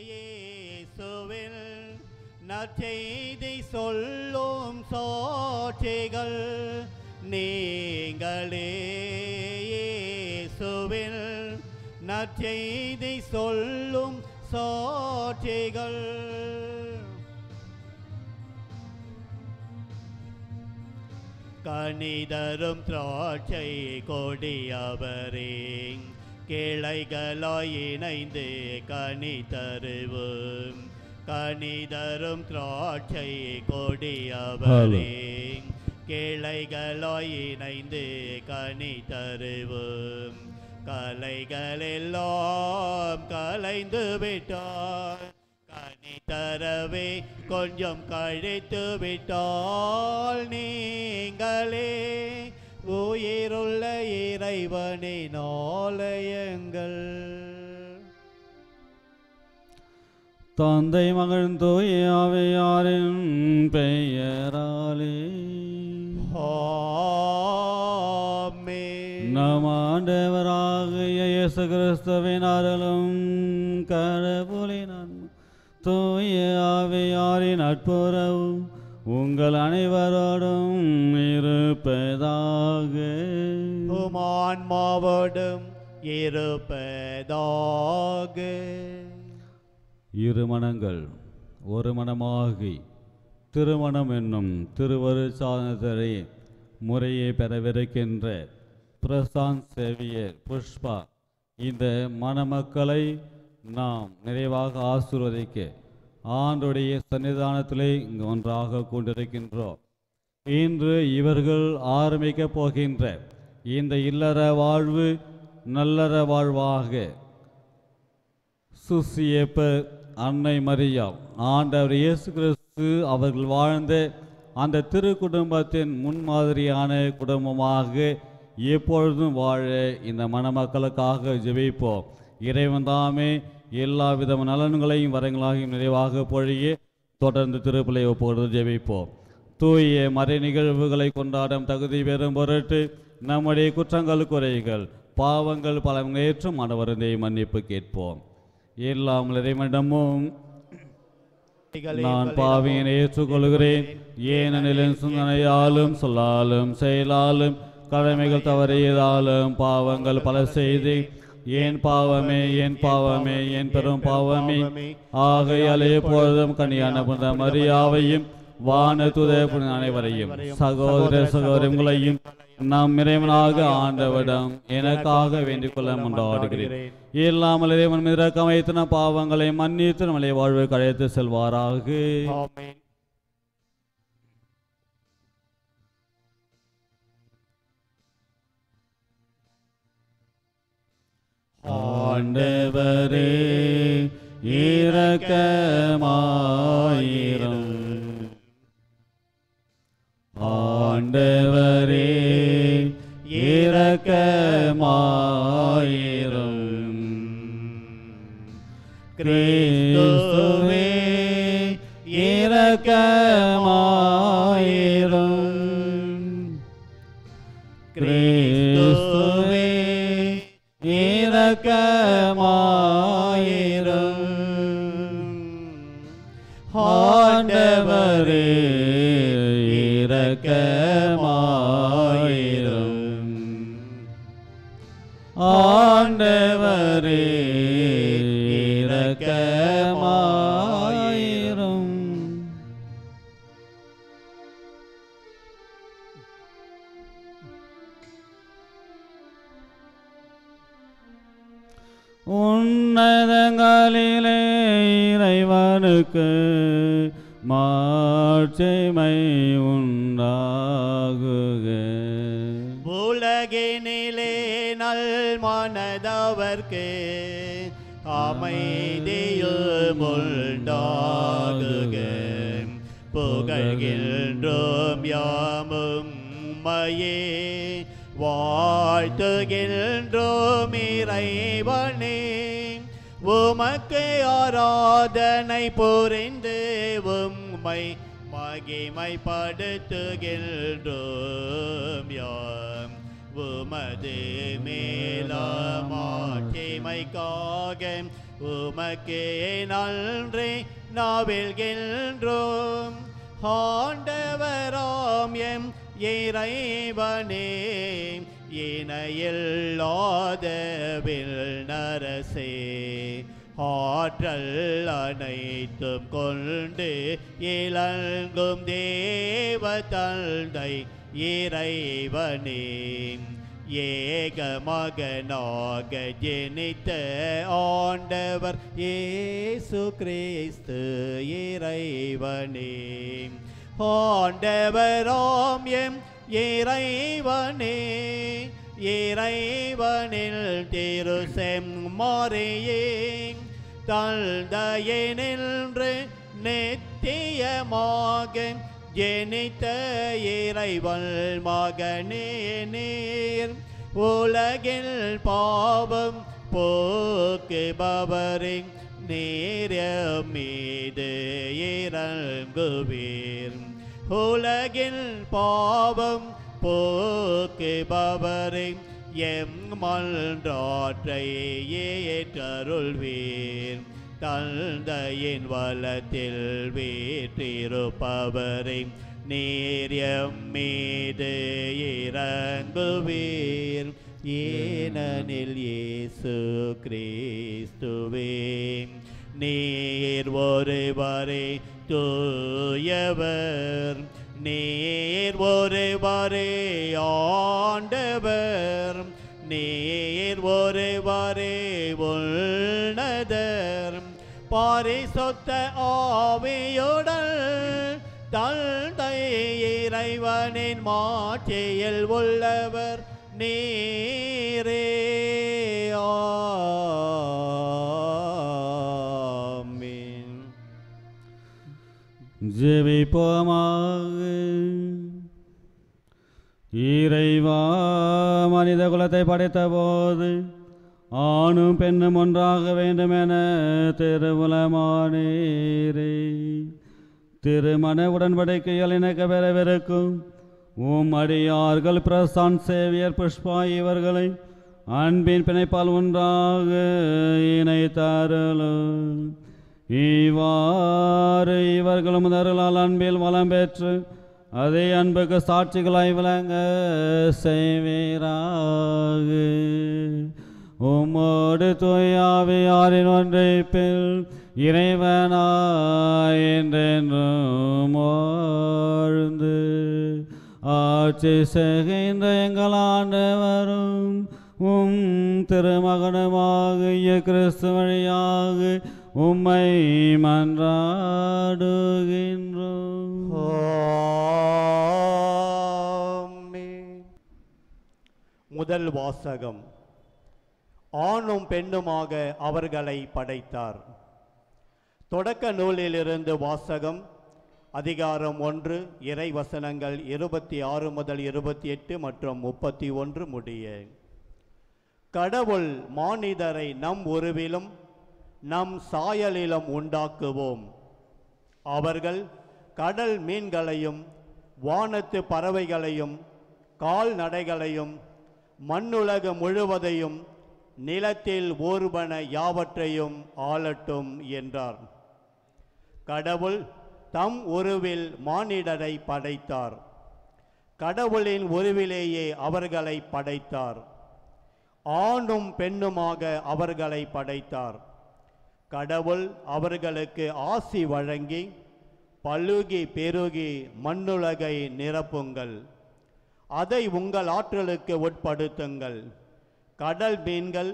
இயேசுவில் நற்செய்தி சொல்லும் சாட்சிகள் நீங்களே. இயேசுவில் நற்செய்தி சொல்லும் சாட்சிகள். கனிதரும் திராட்சை கொடியவரே, கிளைகளாய் இணைந்து கனி தருவோம். கனிதரும் திராட்சை கொடியவரே, கிளைகளாய் இணைந்து கனி தருவோம். கலைகளெல்லாம் கலைந்து விட்டார், கனி தரவே கொஞ்சம் கழித்து விட்டால் நீங்களே உயிருள்ள இறைவனின் ஆலயங்கள். தந்தை மகன் தூய ஆவியாரின் பெயராலே ஆமென். நம் ஆண்டவராகிய இயேசு கிறிஸ்துவின் அருளும் கடவுளின் தூய ஆவியாரின் நட்புறவு உங்கள் அனைவரோடும் இருப்பதாக. உம் ஆன்மாவோடும் இருப்பதாக. இரு மனங்கள் ஒரு மனமாகி திருமணம் என்னும் திருவரு சாதனத்தை முறையை பெறவிருக்கின்ற பிரசாந்த் சேவியர் புஷ்பா இந்த மணமக்களை நாம் நிறைவாக ஆசீர்வதிக்க ஆண்டுடைய சன்னிதானத்திலே இங்கு ஒன்றாக கொண்டிருக்கின்றோம். இன்று இவர்கள் ஆரம்பிக்கப் போகின்ற இந்த இல்லற வாழ்வு நல்லற வாழ்வாக சுசியப்பர் அன்னை மரியா ஆண்டவர் இயேசு கிறிஸ்து அவர்கள் வாழ்ந்த அந்த திரு குடும்பத்தின் முன்மாதிரியான குடும்பமாக எப்பொழுதும் வாழ இந்த மணமக்களுக்காக ஜெபிப்போம். இறைவன் தாமே எல்லா வித நலன்களையும் வரங்களாகவும் நிறைவாக பொழிய தொடர்ந்து திருப்பலை ஒப்புக்கொண்டு ஜெபிப்போம். தூய மறை நிகழ்வுகளை கொண்டாடும் தகுதி பெறும் பொருட்டு நம்முடைய குற்றங்கள் குறைகள் பாவங்கள் பல ஏற்றும் மனவருந்தை மன்னிப்பு கேட்போம். எல்லாம் இறைவனிடமும் நான் பாவியனை ஏற்றுக்கொள்கிறேன், ஏனெனில் சிந்தனையாலும் சொல்லாலும் செயலாலும் கடமைகள் தவறியதாலும் பாவங்கள் பல செய்து என் பாவமே என் பாவமே என் பெரும் பாவமே. ஆகையால் எப்பொழுதும் கனியான புனித மரியாவையும் வான தூதர் அனைவரையும் சகோதர சகோதரங்களையும் நம் இறைவனாக ஆண்டவிடம் எனக்காக வேண்டிக் கொள்ள கொண்டாடுகிறேன். இல்லாமல் இறைவன் மீது இரக்கம் வைத்து நம் பாவங்களை மன்னித்து நம்மளை வாழ்வு கழைத்து செல்வாராக. ஆண்டவரே இரக்கமாயிரும். ஆண்டவரே இரக்கமாயிரும். கிறிஸ்துவே இரக்கமாயிரும். கிறிஸ்துவே இரக்கமாயிரும். ஆண்டவரே இரக்கமாயிரும். ஆண்டவரே இரக்கமாயிரும். உன்னதங்களிலே இறைவனுக்கு மாட்சிமை உண்டாகுக. உலகினிலே நல் மனதவர்க்கு அமைதியும் உண்டாகுக. புகழ்கின்றோம் யாமும் மையே வாழ்த்துகின்றோம் இறைவனே. உமக்கு ஆராதனை புரிந்து உம்மை மகிமைப்படுத்துகின்றோம் யாம். உமது மேலாமாட்சிமைக்காக உமக்கே நன்றி நாவில்கின்றோம். ஆண்டவராம் எம் இறைவனே, இணையில்லாத விண்ணரசே, ஆற்றல் அனைத்தும் கொண்டு இலங்கும் தேவ தந்தை இறைவனே, ஏக மகனாக ஜனித்த ஆண்டவர் இயேசு கிறிஸ்து இறைவனே, ஆண்டவராம் எம் இறைவனே, இறைவனில் திரு செம்மறியே, தந்தையே நின்று நித்தியமாக ஜனித்த இறைவன் மகனே நீர், உலகில் பாவம் போக்குபவரே, நீர் மீது இறங்குவீர். உலகில் பாவம் போக்குபவரே, எம் மன்றாற்றை ஏற்றருள்வீர். தந்தையின் வலத்தில் வீற்றிருப்பவரே, நீர் எம் மீது இறங்குவீர். ஏனெனில் இயேசு கிறிஸ்துவே நீர் ஒருவரே தூயவர், நீர் ஒருவரே ஆண்டவர், நீர் ஒருவரே உன்னதர். பரிசுத்த ஆவியுடன் தந்தை இறைவனின் மாட்சியில் உள்ளவர் நீரே. ஆமென். ஜெபிப்போமாக. இறைவா, மனித குலத்தை படைத்த போது ஆணும் பெண்ணும் ஒன்றாக வேண்டுமென திருவுலமானீரே. திருமண உடன்படிக்கைகள் இணைக்க பெறவிருக்கும் உம் அடியார்கள் பிரசாந்த், சேவியர், புஷ்பா இவர்களை அன்பின் பிணைப்பால் ஒன்றாக இணைத்தாரலும். இவ்வாறு இவர்களும் அருளால் அன்பில் வளம் பெற்று அதே அன்புக்கு சாட்சிகளாய் விளங்க செய்வீராக. உம்மோடு தூயாவியாரின் ஒன்றைப்பில் இறைவனாய் என்றென்றும் வாழ்ந்து ஆட்சி செய்கின்ற எங்கள் ஆண்டவரும் உம் திருமகனுமாகிய கிறிஸ்து வழியாக உம்மை மன்றாடுகின்றோம். ஆமென். முதல் வாசகம். ஆணும் பெண்ணுமாக அவர்களை படைத்தார். தொடக்க நூலிலிருந்து வாசகம். அதிகாரம் 1, இறை வசனங்கள் 26 முதல் 28 மற்றும் 31 முடிய. கடவுள் மானிடரை நம் உருவிலும் நம் சாயலிலும் உண்டாக்குவோம். அவர்கள் கடல் மீன்களையும் வானத்து பறவைகளையும் கால்நடைகளையும் மண்ணுலகு முழுவதையும் நிலத்தில் ஊர்வன யாவற்றையும் ஆளட்டும் என்றார். கடவுள் தம் உருவில் மானிடரை படைத்தார். கடவுளின் உருவிலேயே அவர்களை படைத்தார். ஆணும் பெண்ணுமாக அவர்களை படைத்தார். கடவுள் அவர்களுக்கு ஆசி வழங்கி, பலுகி பெருகி மண்ணுலகை நிரப்புங்கள், அதை உங்கள் ஆற்றலுக்கு உட்படுத்துங்கள், கடல் மீன்கள்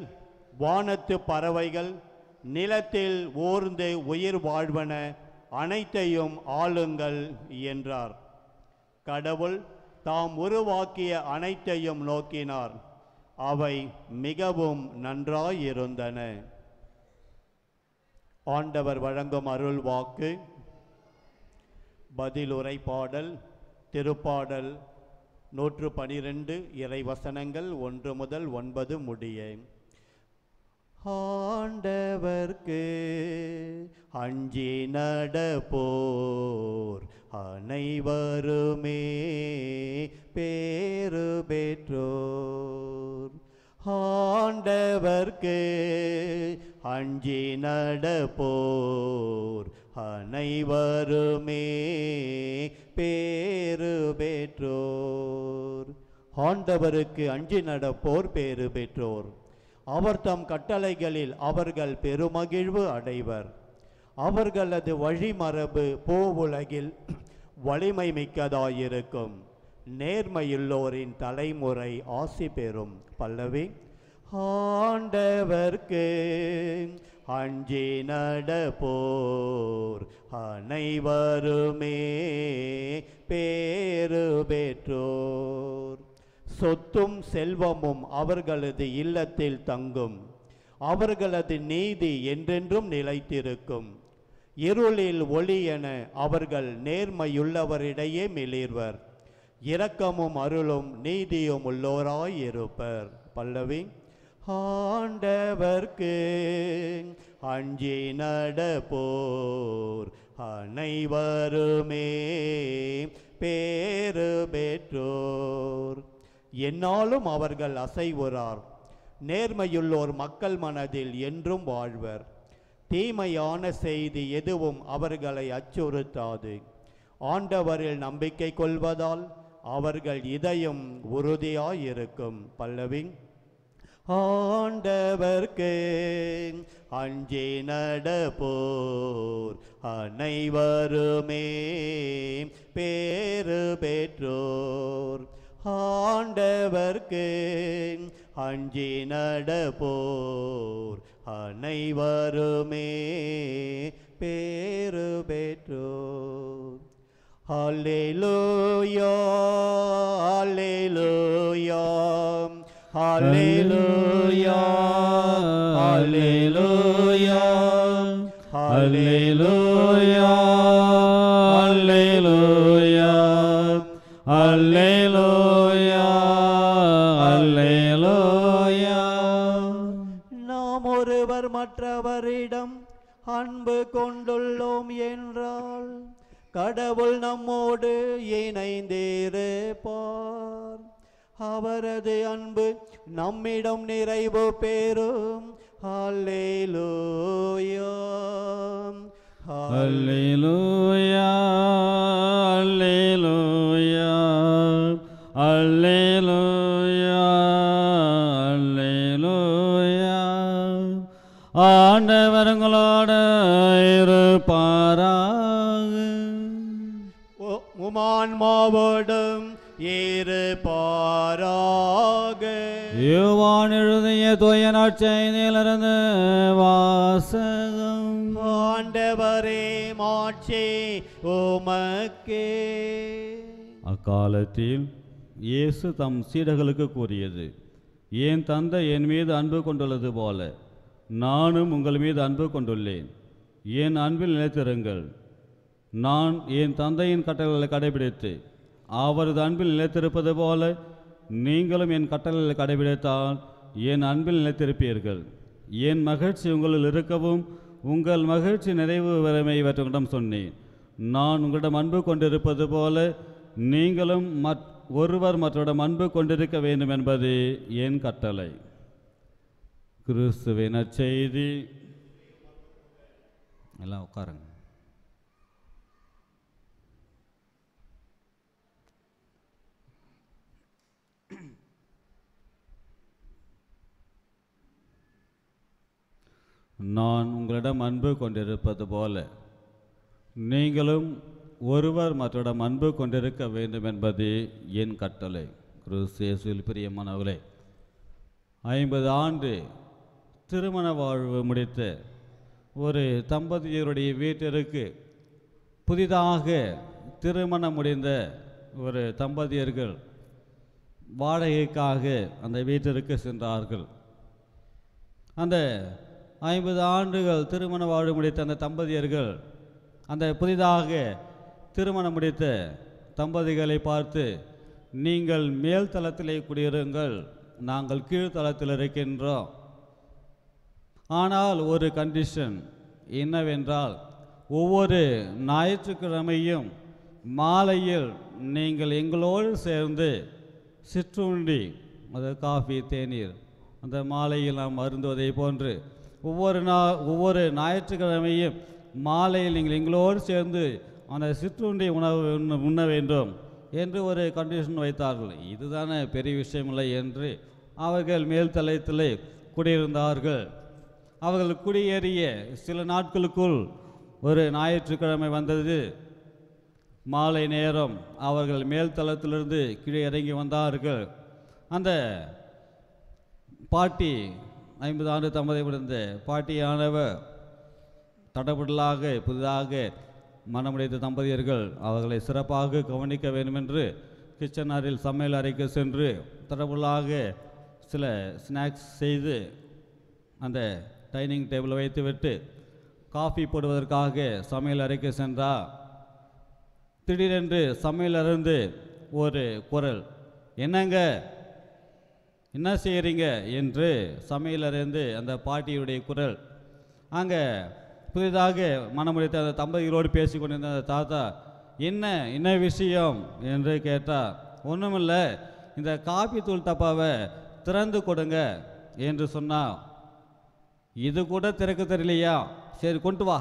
வானத்து பறவைகள் நிலத்தில் ஊர்ந்து உயிர் வாழ்வன அனைத்தையும் ஆளுங்கள் என்றார். கடவுள் தாம் உருவாக்கிய அனைத்தையும் நோக்கினார். அவை மிகவும் நன்றாயிருந்தன. ஆண்டவர் வழங்கும் அருள் வாக்கு. பதிலுரை பாடல். திருப்பாடல் 112 இறை வசனங்கள் 1 முதல் 9 முடிய. ஆண்டவர்க்கு அஞ்சி நடப்போர் அனைவருமே பேறு பெற்றோர். ஆண்டவர்க்கு அஞ்சி நடப்போர் அனைவருமே பேறு பெற்றோர். ஆண்டவருக்கு அஞ்சி நடப்போர் பேறு பெற்றோர். அவர் தம் கட்டளைகளில் அவர்கள் பெருமகிழ்வு அடைவர். அவர்களது வழிமரபு பூவுலகில் வலிமை மிக்கதாயிருக்கும். நேர்மையுள்ளோரின் தலைமுறை ஆசி பெறும். பல்லவி. ஆண்டவர்க்கு அஞ்சி நடப்போர் அனைவருமே பேறு பெற்றோர். சொத்தும் செல்வமும் அவர்களது இல்லத்தில் தங்கும். அவர்களது நீதி என்றென்றும் நிலைத்திருக்கும். இருளில் ஒளி என அவர்கள் நேர்மையுள்ளவரிடையே மிளிர்வர். இரக்கமும் அருளும் நீதியும் உள்ளோராயிருப்பர். பல்லவி. ஆண்டவர்க்கு அஞ்சி நடப்போர் அனைவருமே பேறு பெற்றோர். என்னாலும் அவர்கள் அசைவுறார். நேர்மையுள்ளோர் மக்கள் மனதில் என்றும் வாழ்வர். தீமையான செய்தி எதுவும் அவர்களை அச்சுறுத்தாது. ஆண்டவரில் நம்பிக்கை கொள்வதால் அவர்கள் இதயம் உறுதியாயிருக்கும். பல்லவி. ஆண்டவர்க்கு அஞ்சி நடப்போர் அனைவருமே பேறு பெற்றோர். ஆண்டவர்க்கு அஞ்சி நடப்போர் அனைவருமே பேறு பெற்றோர். அல்லேலூயா அல்லேலூயா அல்லேலூயா அல்லேலூயா அல்லேலூயா அல்லேலூயா அல்லேலூயா அல்லேலூயா. நாம் ஒருவர் மற்றவரிடம் அன்பு கொண்டுள்ளோம் என்றால் கடவுள் நம்மோடு இணைந்திருப்பார். அவரது அன்பு நம்மிடம் நிறைவு பெறும். அல்லேலூயா அல்லேலூயா அல்லேலூயா அல்லேலூயா அல்லேலூயா. ஆண்டவர் உங்களோடு இருப்பாராக. உமான்மாவோடும் இருப்பாராக. யோவான் எழுதிய தூய நற்செய்தியிலிருந்து வாசகம். ஆண்டவரே மாட்சி உமக்கே. அக்காலத்தில் இயேசு தம் சீடர்களுக்கு கூறியது, என் தந்தை என் மீது அன்பு கொண்டுள்ளது போல நானும் உங்கள் மீது அன்பு கொண்டுள்ளேன். என் அன்பில் நிலைத்திருங்கள். நான் என் தந்தையின் கட்டளைகளை கடைபிடித்து அவரது அன்பில் நிலைத்திருப்பது போல நீங்களும் என் கட்டளைகளை கடைபிடித்தால் என் அன்பில் நிலைத்திருப்பீர்கள். என் மகிழ்ச்சி உங்களில் இருக்கவும் உங்கள் மகிழ்ச்சி நிறைவு வறுமை இவற்றிடம் சொன்னேன். நான் உங்களிடம் அன்பு கொண்டிருப்பது போல நீங்களும் ஒருவர் மற்றவரிடம் அன்பு கொண்டிருக்க வேண்டும் என்பது என் கட்டளை. கிறிஸ்துவின் நற்செய்தி. எல்லாம் உட்காருங்க. நான் உங்களிடம் அன்பு கொண்டிருப்பது போல நீங்களும் ஒருவர் மற்றவரிடம் அன்பு கொண்டிருக்க வேண்டும் என்பது என் கட்டளை. கிறிஸ்து இயேசுவில் பிரியமானவர்களே, 50 ஆண்டு திருமண வாழ்வு முடித்த ஒரு தம்பதியருடைய வீட்டிற்கு புதிதாக திருமணம் முடிந்த ஒரு தம்பதியர்கள் வாடகைக்காக அந்த வீட்டிற்கு சென்றார்கள். அந்த 50 ஆண்டுகள் திருமண வாழ்வு முடித்த அந்த தம்பதியர்கள் அந்த புதிதாக திருமணம் முடித்த தம்பதிகளை பார்த்து, நீங்கள் மேல் தளத்திலே குடியிருங்கள், நாங்கள் கீழ்த்தளத்தில் இருக்கின்றோம். ஆனால் ஒரு கண்டிஷன் என்னவென்றால், ஒவ்வொரு ஞாயிற்றுக்கிழமையும் மாலையில் நீங்கள் எங்களோடு சேர்ந்து சிற்றுண்டி, அது காஃபி தேநீர் அந்த மாலையில் நாம் அருந்துவதை போன்று ஒவ்வொரு ஞாயிற்றுக்கிழமையும் மாலையில் நீங்கள் எங்களோடு சேர்ந்து அந்த சிற்றுண்டி உணவு உண்ண வேண்டும் என்று ஒரு கண்டிஷன் வைத்தார்கள். இதுதானே பெரிய விஷயமில்லை என்று அவர்கள் மேல்தளத்திலே குடியிருந்தார்கள். அவர்கள் குடியேறிய சில நாட்களுக்குள் ஒரு ஞாயிற்றுக்கிழமை வந்தது. மாலை நேரம் அவர்கள் மேல்தளத்திலிருந்து கீழே இறங்கி வந்தார்கள். அந்த பாட்டி 50 ஆண்டு தம்பதி முடிந்த பாட்டியானவர் தடபுடலாக புதிதாக மனமுடைத்த தம்பதியர்கள் அவர்களை சிறப்பாக கவனிக்க வேண்டுமென்று கிச்சன் அறையில் சமையல் அறைக்கு சென்று தடபுடலாக சில ஸ்நாக்ஸ் செய்து அந்த டைனிங் டேபிளை வைத்துவிட்டு காஃபி போடுவதற்காக சமையல் அறைக்கு சென்றார். திடீரென்று சமையலிருந்து ஒரு குரல், என்னங்க என்ன செய்கிறீங்க என்று சமையலிருந்து அந்த பாட்டியுடைய குரல். அங்கே புதிதாக மனமுடித்த அந்த தம்பதிகளோடு பேசி கொண்டிருந்த அந்த தாத்தா, என்ன விஷயம் என்று கேட்டார். ஒன்றுமில்லை, இந்த காபி தூள் டப்பாவை திறந்து கொடுங்க என்று சொன்னார். இது கூட திறக்க தெரியலையா? சரி கொண்டு வா,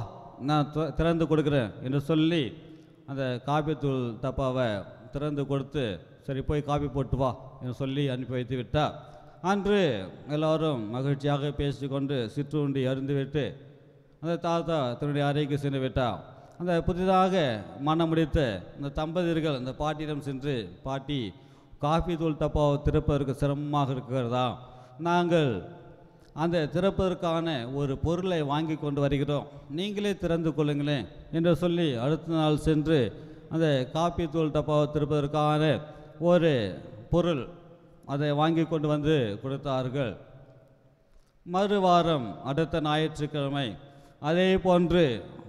நான் திறந்து கொடுக்குறேன் என்று சொல்லி அந்த காபி தூள் டப்பாவை திறந்து கொடுத்து, சரி போய் காபி போட்டு வா என்று சொல்லி அனுப்பி வைத்து விட்டார். அன்று எல்லோரும் மகிழ்ச்சியாக பேசிக்கொண்டு சிற்றுண்டி அருந்துவிட்டு அந்த தாத்தா தன்னுடைய அறைக்கு சென்று விட்டார். அந்த புதிதாக மனம் முடித்த அந்த தம்பதியர்கள் அந்த பாட்டியிடம் சென்று, பாட்டி காஃபி தூள் டப்பாவை திறப்பதற்கு சிரமமாக இருக்கிறதா, நாங்கள் அந்த திறப்பதற்கான ஒரு பொருளை வாங்கி கொண்டு வருகிறோம், நீங்களே திறந்து கொள்ளுங்களேன் என்று சொல்லி அடுத்த நாள் சென்று அந்த காஃபி தூள் டப்பாவை திறப்பதற்கான ஒரு பொருள் அதை வாங்கி கொண்டு வந்து கொடுத்தார்கள். மறுவாரம் அடுத்த ஞாயிற்றுக்கிழமை அதே போன்று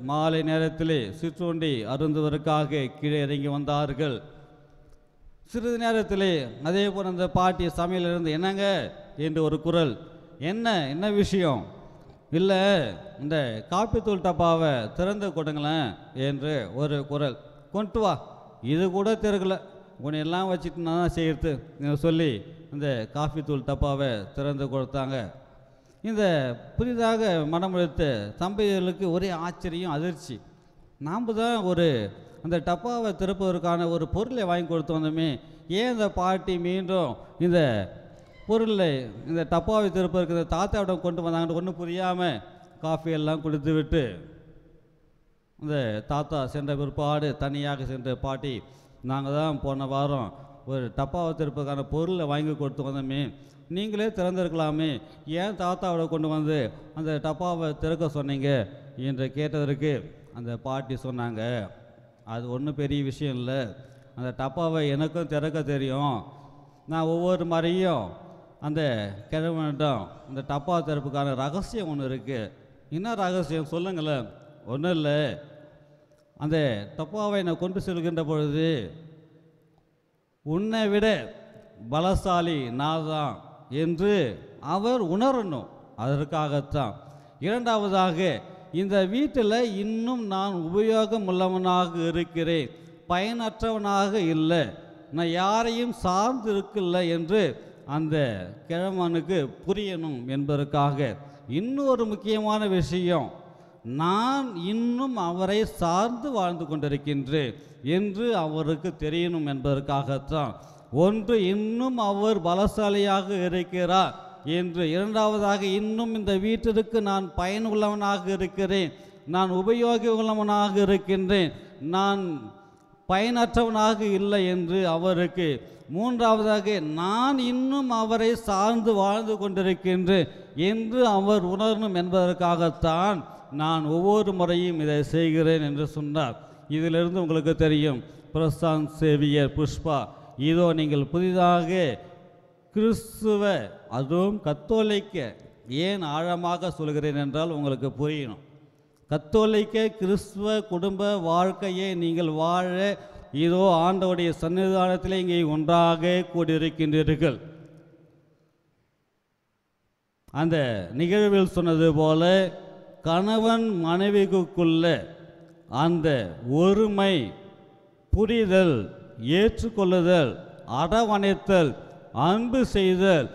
மாலை நேரத்திலே சிற்றுண்டி அருந்துவதற்காக கீழே இறங்கி வந்தார்கள். சிறிது நேரத்திலே அதே போல் அந்த பாட்டி சமையலிருந்து, என்னங்க என்று ஒரு குரல். என்ன விஷயம்? இல்லை, இந்த காப்பி தூள் டப்பாவை திறந்து கொடுங்களேன் என்று ஒரு குரல். கொண்டு வா, இது கூட திறக்கலை, உன்னையெல்லாம் வச்சுட்டு நான் தான் செய்கிறது சொல்லி இந்த காஃபி தூள் டப்பாவை திறந்து கொடுத்தாங்க. இந்த புதிதாக மனமுடித்த தம்பதிகளுக்கு ஒரே ஆச்சரியம், அதிர்ச்சி. நாம் தான் அந்த டப்பாவை திறப்பதற்கான ஒரு பொருளை வாங்கி கொடுத்து வந்தோமே, ஏன் இந்த பாட்டி மீண்டும் இந்த பொருளை இந்த டப்பாவை திறப்பதற்கு இந்த தாத்தாவிடம் கொண்டு வந்தாங்கன்னு ஒன்றும் புரியாமல் காஃபியெல்லாம் கொடுத்து விட்டு இந்த தாத்தா சென்ற பிற்பாடு தனியாக சென்ற பாட்டி, நாங்கள் தான் போன வாரம் ஒரு டப்பாவை திறப்பதற்கான பொருளை வாங்கி கொடுத்து வந்தோமே, நீங்களே திறந்திருக்கலாமே, ஏன் தாத்தாவோட கொண்டு வந்து அந்த டப்பாவை திறக்க சொன்னீங்க என்று கேட்டதற்கு அந்த பாட்டி சொன்னாங்க, அது ஒன்றும் பெரிய விஷயம் இல்லை, அந்த டப்பாவை எனக்கும் திறக்க தெரியும், நான் ஒவ்வொரு மாதிரியும் அந்த கிழவனிடம் இந்த டப்பா திறப்புக்கான ரகசியம் ஒன்று இருக்குது. என்ன ரகசியம் சொல்லுங்களேன்? ஒன்றும் இல்லை, அந்த டப்பாவை நான் கொண்டு செல்கின்ற பொழுது உன்னை விட பலசாலி நான் தான் என்று அவர் உணரணும், அதற்காகத்தான். இரண்டாவதாக, இந்த வீட்டில் இன்னும் நான் உபயோகம் உள்ளவனாக இருக்கிறேன், பயனற்றவனாக இல்லை, நான் யாரையும் சார்ந்து இருக்கல என்று அந்த கிழவனுக்கு புரியணும் என்பதற்காக. இன்னொரு முக்கியமான விஷயம், நான் இன்னும் அவரை சார்ந்து வாழ்ந்து கொண்டிருக்கின்றேன் என்று அவருக்கு தெரியணும் என்பதற்காகத்தான். ஒன்று, இன்னும் அவர் பலசாலியாக இருக்கிறார் என்று. இரண்டாவதாக, இன்னும் இந்த வீட்டிற்கு நான் பயனுள்ளவனாக இருக்கிறேன், நான் உபயோகி உள்ளவனாக இருக்கின்றேன், நான் பயனற்றவனாக இல்லை என்று அவருக்கு. மூன்றாவதாக, நான் இன்னும் அவரை சார்ந்து வாழ்ந்து கொண்டிருக்கின்றேன் என்று அவர் உணரணும் என்பதற்காகத்தான் நான் ஒவ்வொரு முறையும் இதை செய்கிறேன் என்று சொன்னார். இதிலிருந்து உங்களுக்கு தெரியும், பிரசாந்த் சேவியர் புஷ்பா, இதோ நீங்கள் புதிதாக கிறிஸ்துவ, அதுவும் கத்தோலிக்க, ஏன் ஆழமாக சொல்கிறேன் என்றால் உங்களுக்கு புரியணும். கத்தோலிக்க கிறிஸ்துவ குடும்ப வாழ்க்கையை நீங்கள் வாழ இதோ ஆண்டவருடைய சன்னிதானத்தில் இங்கே ஒன்றாக கூடியிருக்கின்றீர்கள். அந்த நிகழ்வில் சொன்னது போல, கணவன் மனைவிக்குள்ள அந்த ஒருமை, புரிதல், ஏற்றுக்கொள்ளுதல், அரவணைத்தல், அன்பு செய்தல்,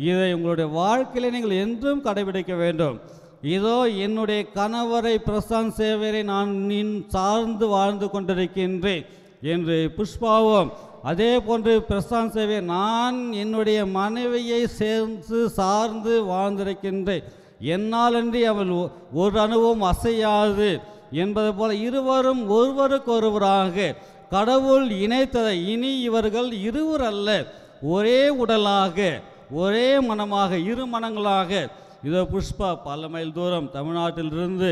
இதை உங்களுடைய வாழ்க்கையில் நீங்கள் என்றும் கடைபிடிக்க வேண்டும். இதோ என்னுடைய கணவரை பிரசாந்த் சேவரை நான் சார்ந்து வாழ்ந்து கொண்டிருக்கின்றேன் என்று புஷ்பாவும், அதே போன்று பிரசாந்த் சேவை நான் என்னுடைய மனைவியை சேர்ந்து சார்ந்து வாழ்ந்திருக்கின்றேன், என்னாலன்றி அவள் ஒரு அணுவும் அசையாது என்பது போல இருவரும் ஒருவருக்கொருவராக கடவுள் இணைத்ததை இனி இவர்கள் இருவர் அல்ல, ஒரே உடலாக ஒரே மனமாக இரு மனங்களாக. இதோ புஷ்பா பல மைல் தூரம் தமிழ்நாட்டிலிருந்து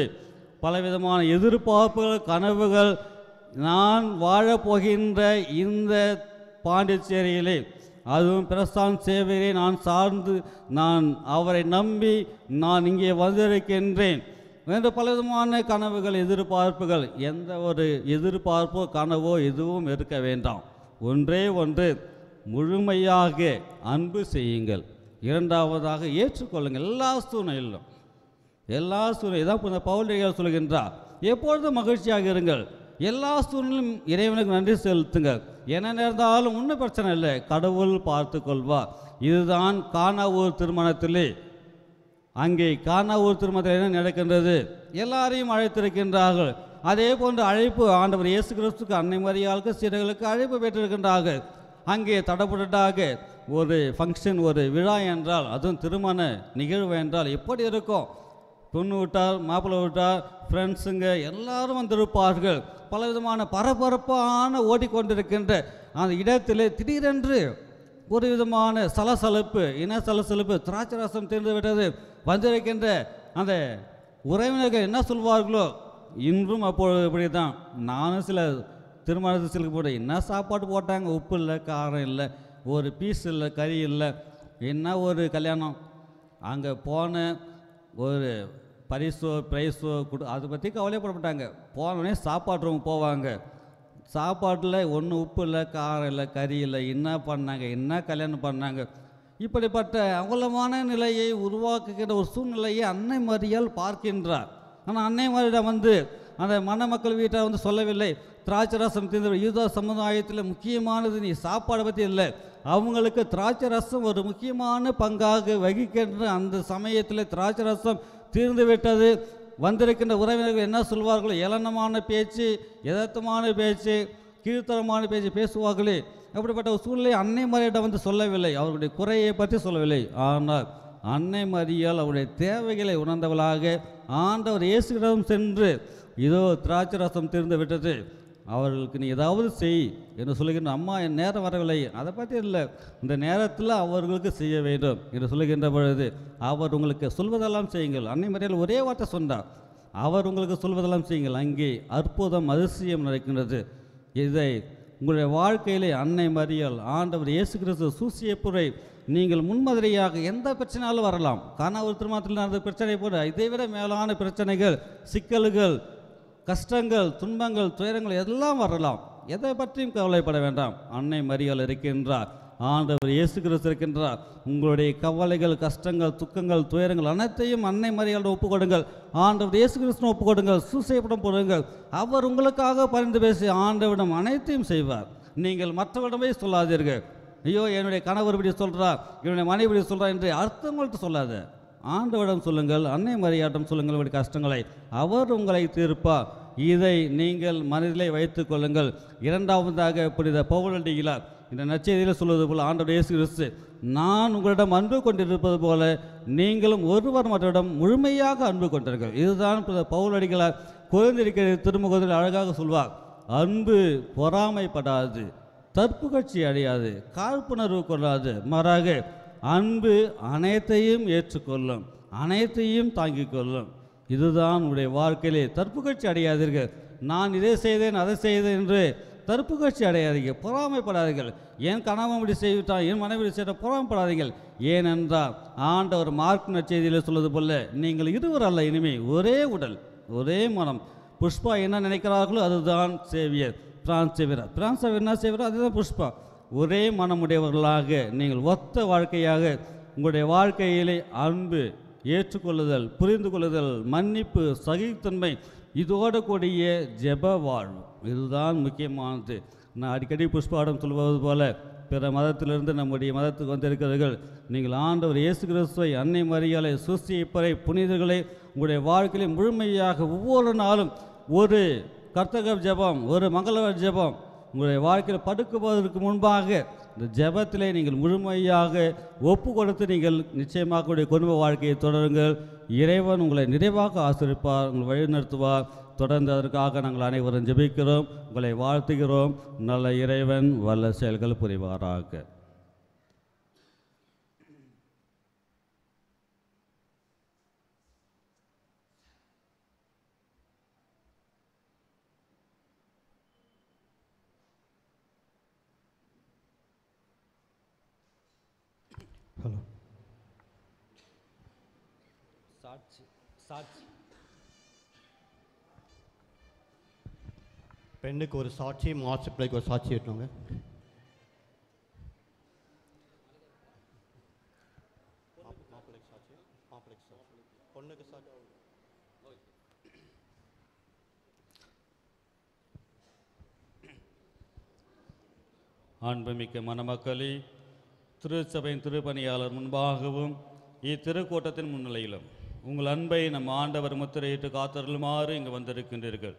பலவிதமான எதிர்பார்ப்புகள் கனவுகள், நான் வாழப்போகின்ற இந்த பாண்டிச்சேரியிலே அதுவும் பிரசாந்த் சேவையை நான் சார்ந்து நான் அவரை நம்பி நான் இங்கே வந்திருக்கின்றேன் என்ற பலவிதமான கனவுகள் எதிர்பார்ப்புகள். எந்த ஒரு எதிர்பார்ப்போ கனவோ எதுவும் இருக்க வேண்டாம். ஒன்றே ஒன்று, முழுமையாக அன்பு செய்யுங்கள். இரண்டாவதாக ஏற்றுக்கொள்ளுங்கள். எல்லா சூழ்நிலையிலும் தான் இந்த பவுல் சொல்கின்றார், எப்பொழுதும் மகிழ்ச்சியாக இருங்கள், எல்லா சூழ்நிலையும் இறைவனுக்கு நன்றி செலுத்துங்கள், என்ன நேர்ந்தாலும் ஒன்றும் பிரச்சனை இல்லை, கடவுள் பார்த்து கொள்வார். இதுதான் கானாவூர் திருமணத்திலே. அங்கே கானாவூர் திருமணத்தில் என்ன நடக்கின்றது? எல்லாரையும் அழைத்திருக்கின்றார்கள். அதே போன்று அழைப்பு ஆண்டவர் இயேசு கிறிஸ்துக்கு அன்னை மரியாளுக்கு சீடர்களுக்கு அழைப்பு பெற்றிருக்கின்றார்கள். அங்கே தடபுடலாக ஒரு ஃபங்க்ஷன், ஒரு விழா என்றால், அதுவும் திருமண நிகழ்வு என்றால் எப்படி இருக்கும்? பொண்ணு விட்டார், மாப்பிள்ளை விட்டார், ஃப்ரெண்ட்ஸுங்க எல்லாரும் வந்திருப்பார்கள். பலவிதமான பரபரப்பான ஓடிக்கொண்டிருக்கின்ற அந்த இடத்திலே திடீரென்று ஒரு விதமான சலசலப்பு, இன சலசலப்பு, திராட்சை ரசம் தீர்ந்து விட்டது. வந்திருக்கின்ற அந்த உறவினர்கள் என்ன சொல்வார்களோ, இன்றும் அப்பொழுது இப்படி தான். நானும் சில திருமணத்து சிலுக்கு போட என்ன சாப்பாடு போட்டாங்க, உப்பு இல்லை, காரம் இல்லை, ஒரு பீஸ் இல்லை, கறி இல்லை, என்ன ஒரு கல்யாணம். அங்கே போன ஒரு பரிசோ ப்ரைஸோ அதை பற்றி கவலைப்பட மாட்டாங்க. போனோடனே சாப்பாடு ரூம் போவாங்க. சாப்பாட்டில் ஒன்றும் உப்பு இல்லை, காரம் இல்லை, கறி இல்லை, என்ன பண்ணாங்க, என்ன கல்யாணம் பண்ணாங்க. இப்படிப்பட்ட அவலமான நிலையை உருவாக்குகின்ற ஒரு சூழ்நிலையை அன்னை மரியாள் பார்க்கின்றார். ஆனால் அன்னை மரியாள் வந்து அந்த மணமக்கள் வீட்டை வந்து சொல்லவில்லை, திராட்சை ரசம் தீர்ந்து யூத சமுதாயத்தில் முக்கியமானது நீ சாப்பாடை பற்றி இல்லை, அவங்களுக்கு திராட்சை ரசம் ஒரு முக்கியமான பங்காக வகிக்கின்ற அந்த சமயத்தில் திராட்சை ரசம் தீர்ந்து விட்டது. வந்திருக்கின்ற உறவினர்கள் என்ன சொல்வார்களோ, ஏளனமான பேச்சு, யதார்த்தமான பேச்சு, கீழ்த்தரமான பேச்சு பேசுவார்களே. அப்படிப்பட்ட ஒரு சூழ்நிலை அன்னை மரியாதை வந்து சொல்லவில்லை, அவர்களுடைய குறையை பற்றி சொல்லவில்லை. ஆனால் அன்னை மரியாள் அவருடைய தேவைகளை உணர்ந்தவளாக ஆண்டவர் இயேசுவிடம் சென்று, இதோ திராட்சை ரசம் தீர்ந்து விட்டது, அவர்களுக்கு நீ ஏதாவது செய் என்று சொல்லுகின்ற, அம்மா என் நேரம் வரவில்லை, அதை பற்றி இல்லை, இந்த நேரத்தில் அவர்களுக்கு செய்ய வேண்டும் என்று சொல்லுகின்ற பொழுது, அவர் உங்களுக்கு சொல்வதெல்லாம் செய்யுங்கள். அன்னை மரியாள் ஒரே வார்த்தை சொன்னார், அவர் உங்களுக்கு சொல்வதெல்லாம் செய்யுங்கள். அங்கே அற்புதம் அதிசயம் நடக்கின்றது. இதை உங்களுடைய வாழ்க்கையிலே அன்னை மரியாள் ஆண்டவர் இயேசு கிறிஸ்து சூசியப்புரை நீங்கள் முன்மாதிரியாக எந்த பிரச்சனையாலும் வரலாம். கானாவூர் திருமணத்தில் நடந்த பிரச்சனை போல இதை விட மேலான பிரச்சனைகள், சிக்கல்கள், கஷ்டங்கள், துன்பங்கள், துயரங்கள் எல்லாம் வரலாம். எதை பற்றியும் கவலைப்பட வேண்டாம். அன்னை மரியாள் இருக்கின்றார், ஆண்டவர் இயேசு கிறிஸ்து இருக்கின்றார். உங்களுடைய கவலைகள், கஷ்டங்கள், துக்கங்கள், துயரங்கள் அனைத்தையும் அன்னை மரியாள் ஒப்புக் கொடுங்கள். ஆண்டவர் இயேசு கிறிஸ்து ஒப்புக் கொடுங்கள். சூசைப்படம் போடுங்கள். அவர் உங்களுக்காக பரிந்து பேசி ஆண்டவரிடம் அனைத்தையும் செய்வார். நீங்கள் மற்றவரிடமே சொல்லாதீர்கள், ஐயோ என்னுடைய கணவர் இப்படி சொல்கிறார், என்னுடைய மனைவி இப்படி சொல்கிறார் என்று அர்த்தங்கள்ட்ட சொல்லாத. ஆண்டவரிடம் சொல்லுங்கள், அன்னை மரியாளிடம் சொல்லுங்கள் உங்களுடைய கஷ்டங்களை, அவர் உங்களை தீர்ப்பார். இதை நீங்கள் மனதிலே வைத்துக் கொள்ளுங்கள். இரண்டாவதாக புனித பவுலடிகளார் இந்த நற்செய்தியில் சொல்வது போல், ஆண்டவர் இயேசு கிறிஸ்து நான் உங்களிடம் அன்பு கொண்டிருப்பது போல நீங்களும் ஒருவர் மற்றவரிடம் முழுமையாக அன்பு கொண்டீர்கள். இதுதான் பவுலடிகளார் குழந்தைஇருக்கிற திருமுகத்தில் அழகாக சொல்வார், அன்பு பொறாமைப்படாது, தற்பு கட்சி அடையாது, காழ்ப்புணர்வு கொள்ளாது, மாறாக அன்பு அனைத்தையும் ஏற்றுக்கொள்ளும், அனைத்தையும் தாங்கிக் கொள்ளும். இதுதான் உங்களுடைய வாழ்க்கையிலே தற்பு கட்சி அடையாதீர்கள். நான் இதை செய்தேன் அதை செய்தேன் என்று தற்பு கட்சி அடையாதீர்கள், பொறாமைப்படாதீர்கள். என் கணவன் இப்படி செய்விட்டான், என் மனைவி செய்த பொறாமைப்படாதீர்கள். ஏனென்றால் ஆண்டவர் மார்க் நற்செய்தியில் சொல்வது போல நீங்கள் இருவர் அல்ல, இனிமே ஒரே உடல், ஒரே மனம். புஷ்பா என்ன நினைக்கிறார்களோ அதுதான் சேவியர், பிரான்ஸ் சேவியர். பிரான்ஸ் என்ன சேவியரோ அதுதான் புஷ்பா. ஒரே மனமுடையவர்களாக நீங்கள் ஒத்த வாழ்க்கையாக உங்களுடைய வாழ்க்கையிலே அன்பு, ஏற்றுக்கொள்ளுதல், புரிந்து கொள்ளுதல், மன்னிப்பு, சகித்தன்மை, இதோடு கூடிய ஜெப வாழ்வு, இதுதான் முக்கியமானது. நான் அடிக்கடி புஷ்பாடம் சொல்வது போல பிற மதத்திலிருந்து நம்முடைய மதத்துக்கு வந்திருக்கிறீர்கள். நீங்கள் ஆண்டவர் இயேசு கிறிஸ்துவை, அன்னை மரியாளை, சூசியப்பரை, புனிதர்களை உங்களுடைய வாழ்க்கையில முழுமையாக ஒவ்வொரு நாளும் ஒரு கர்த்தக ஜெபம், ஒரு மங்கள ஜெபம், உங்களுடைய வாழ்க்கையில் படுக்குவதற்கு முன்பாக இந்த ஜெபத்திலே நீங்கள் முழுமையாக ஒப்பு கொடுத்து நீங்கள் நிச்சயமாக உங்களுடைய குடும்ப வாழ்க்கையை தொடருங்கள். இறைவன் உங்களை நிறைவாக ஆசீர்வதிப்பார், உங்களை வழிநடத்துவார். தொடர்ந்து அதற்காக நாங்கள் அனைவரும் ஜெபிக்கிறோம், உங்களை வாழ்த்துகிறோம். நல்ல இறைவன் வல்ல செயல்கள் புரிவாராக. ஹலோ சாட்சி சாட்சி பெண்ணுக்கு ஒரு சாட்சி, மாஸ்டர் பிள்ளைக்கு ஒரு சாட்சி விட்டுருங்க. மாப்பிள்ளைக்கு சாட்சி, மாப்பிள்ளைக்கு சாட்சி, பொண்ணுக்கு சாட்சி. அன்புமிக்க மணமக்களே, திருச்சபையின் திருப்பணியாளர் முன்பாகவும் இத்திருக்கூட்டத்தின் முன்னிலையிலும் உங்கள் அன்பை நம் ஆண்டவர் முத்திரையிட்டு காத்தருளுமாறு இங்கு வந்திருக்கின்றீர்கள்.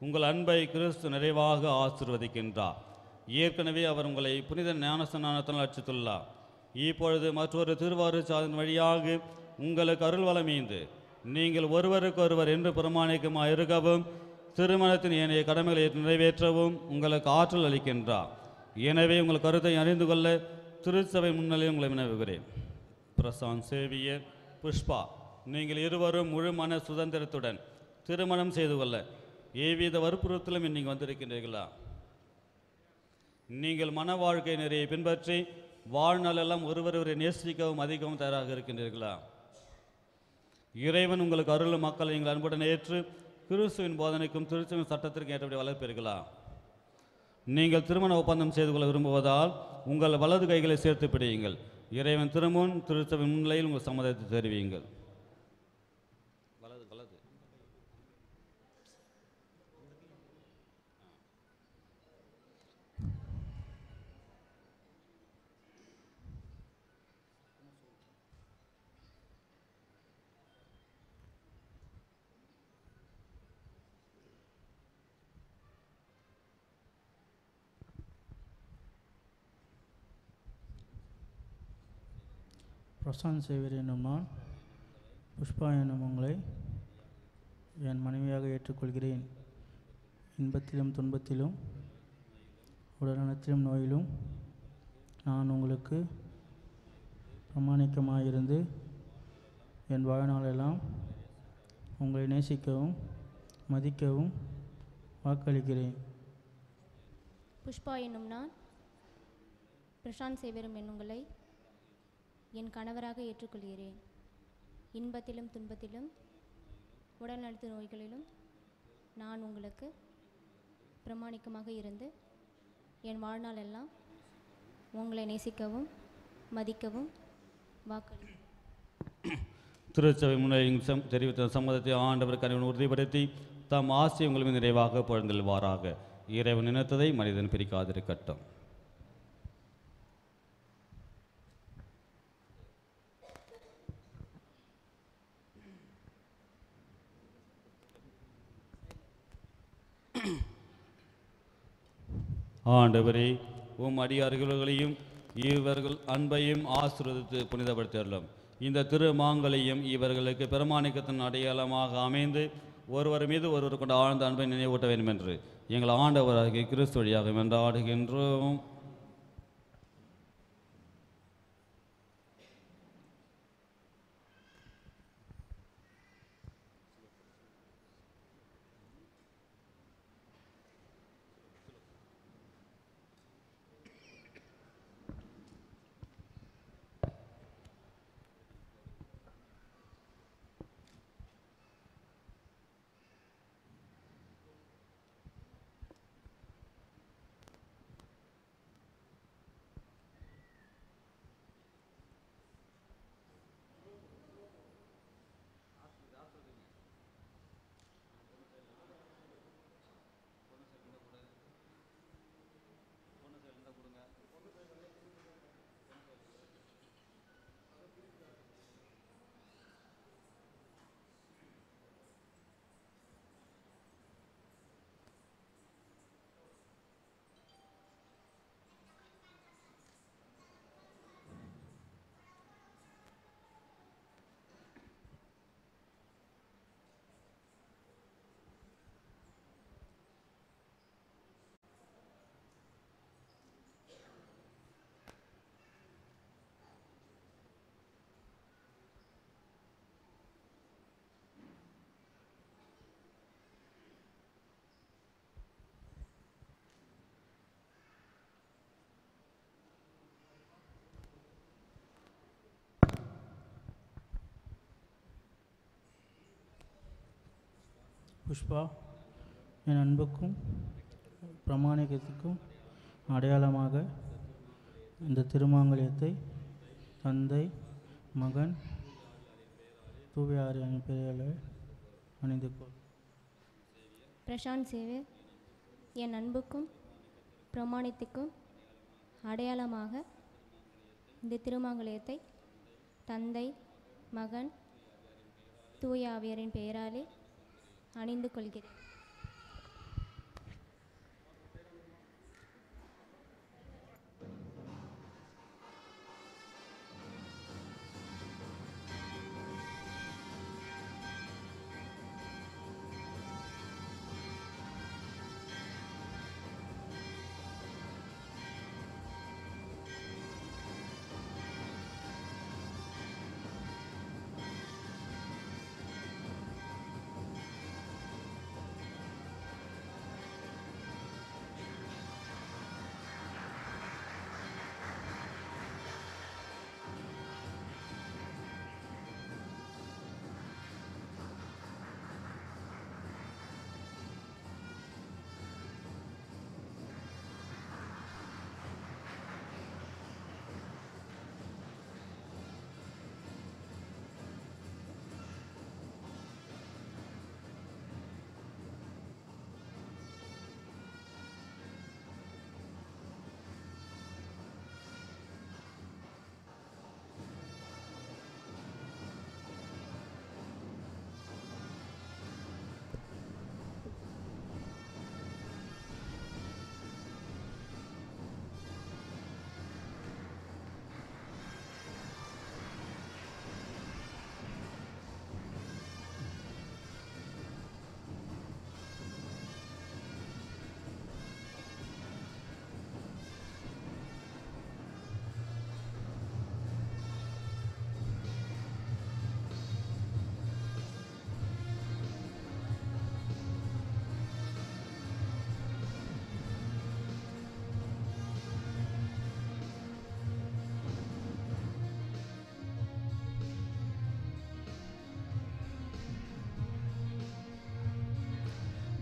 உங்கள் அன்பை கிறிஸ்து நிறைவாக ஆசீர்வதிக்கின்றார். ஏற்கனவே அவர் உங்களை புனித ஞானஸ்நானத்தால் அர்ச்சித்துள்ளார். இப்பொழுது மற்றொரு திருவாரூர் சாதன் வழியாக உங்களுக்கு அருள் வளமீந்து நீங்கள் ஒருவருக்கொருவர் என்று பிரமாணிக்கமாக இருக்கவும் திருமணத்தின் ஏனைய கடமைகளை நிறைவேற்றவும் உங்களுக்கு ஆற்றல் அளிக்கின்றார். எனவே உங்கள் கருத்தை அறிந்து கொள்ள திருச்சபை முன்னிலையில் உங்களை வினவுகிறேன். பிரசாந்த் சேவியர், புஷ்பா, நீங்கள் இருவரும் முழு மன சுதந்திரத்துடன் திருமணம் செய்து கொள்ள எவ்வித வற்புறுத்தலும் இன்னைக்கு வந்திருக்கின்றீர்களா? நீங்கள் மன வாழ்க்கை நிறைய பின்பற்றி வாழ்நாளெல்லாம் ஒருவரை நேசிக்கவும் அதிகவும் தயாராக இருக்கின்றீர்களா? இறைவன் உங்களுக்கு அருளும் மக்களை நீங்கள் அன்புடன் ஏற்று கிறிஸ்துவின் போதனைக்கும் திருச்சபையின் சட்டத்திற்கும் ஏற்றபடி வளர்ப்பீர்களா? நீங்கள் திருமண ஒப்பந்தம் செய்து கொள்ள விரும்புவதால் உங்கள் வலது கைகளை சேர்த்து பிடியுங்கள். இறைவன் திருமுன் திருச்சபை முன்னிலையில் உங்கள் சம்மதத்தை தெரிவியுங்கள். வலது வலது பிரசாந்த் சேவியர் என்னும் நான், புஷ்பா என்னும் உங்களை என் மனைவியாக ஏற்றுக்கொள்கிறேன். இன்பத்திலும் துன்பத்திலும் உடல்நலத்திலும் நோயிலும் நான் உங்களுக்கு பிரமாணிக்கமாயிருந்து என் வாழ்நாளெல்லாம் உங்களை நேசிக்கவும் மதிக்கவும் வாக்களிக்கிறேன். புஷ்பா என்னும் நான், பிரசாந்த் சேவியரும் என்னுங்களை என் கணவராக ஏற்றுக்கொள்கிறேன். இன்பத்திலும் துன்பத்திலும் உடல்நலத்து நோய்களிலும் நான் உங்களுக்கு பிரமாணிக்கமாக இருந்து என் வாழ்நாளெல்லாம் உங்களை நேசிக்கவும் மதிக்கவும் வாக்களிக்கிறேன். திருச்சபை முன்னிலையில் தெரிவித்த சம்மதத்தை ஆண்டவர் கனிவன் உறுதிப்படுத்தி தம் ஆசை உங்களும் நிறைவாக பொழுந்தெல்வாராக. இறைவன் நினைத்ததை மனிதன் பிரிக்காதிருக்கட்டும். ஆண்டவரே, உம் அடியார்களையும் இவர்கள் அன்பையும் ஆசீர்வதித்து புனிதப்படுத்தியுள்ளோம். இந்த திருமாங்கலையும் இவர்களுக்கு பிரமாணிக்கத்தின் அடையாளமாக அமைந்து ஒருவர் மீது ஒருவர் கொண்ட ஆழ்ந்த அன்பை நினைவூட்ட வேண்டும் என்று எங்கள் ஆண்டவராகிய கிறிஸ்து வழியாக மன்றாடுகின்றோம். புஷ்பா என் அன்புக்கும் பிரமாணிக்கத்துக்கும் அடையாளமாக இந்த திருமாங்கல்யத்தை தந்தை மகன் தூவியாரின் பெயரை அணிந்து கொள். பிரசாந்த் சேவியர் என் அன்புக்கும் பிரமாணித்துக்கும் அடையாளமாக இந்த திருமாங்கல்யத்தை தந்தை மகன் தூய ஆவியாரின் பெயராலே அணிந்து கொள்கிறேன்.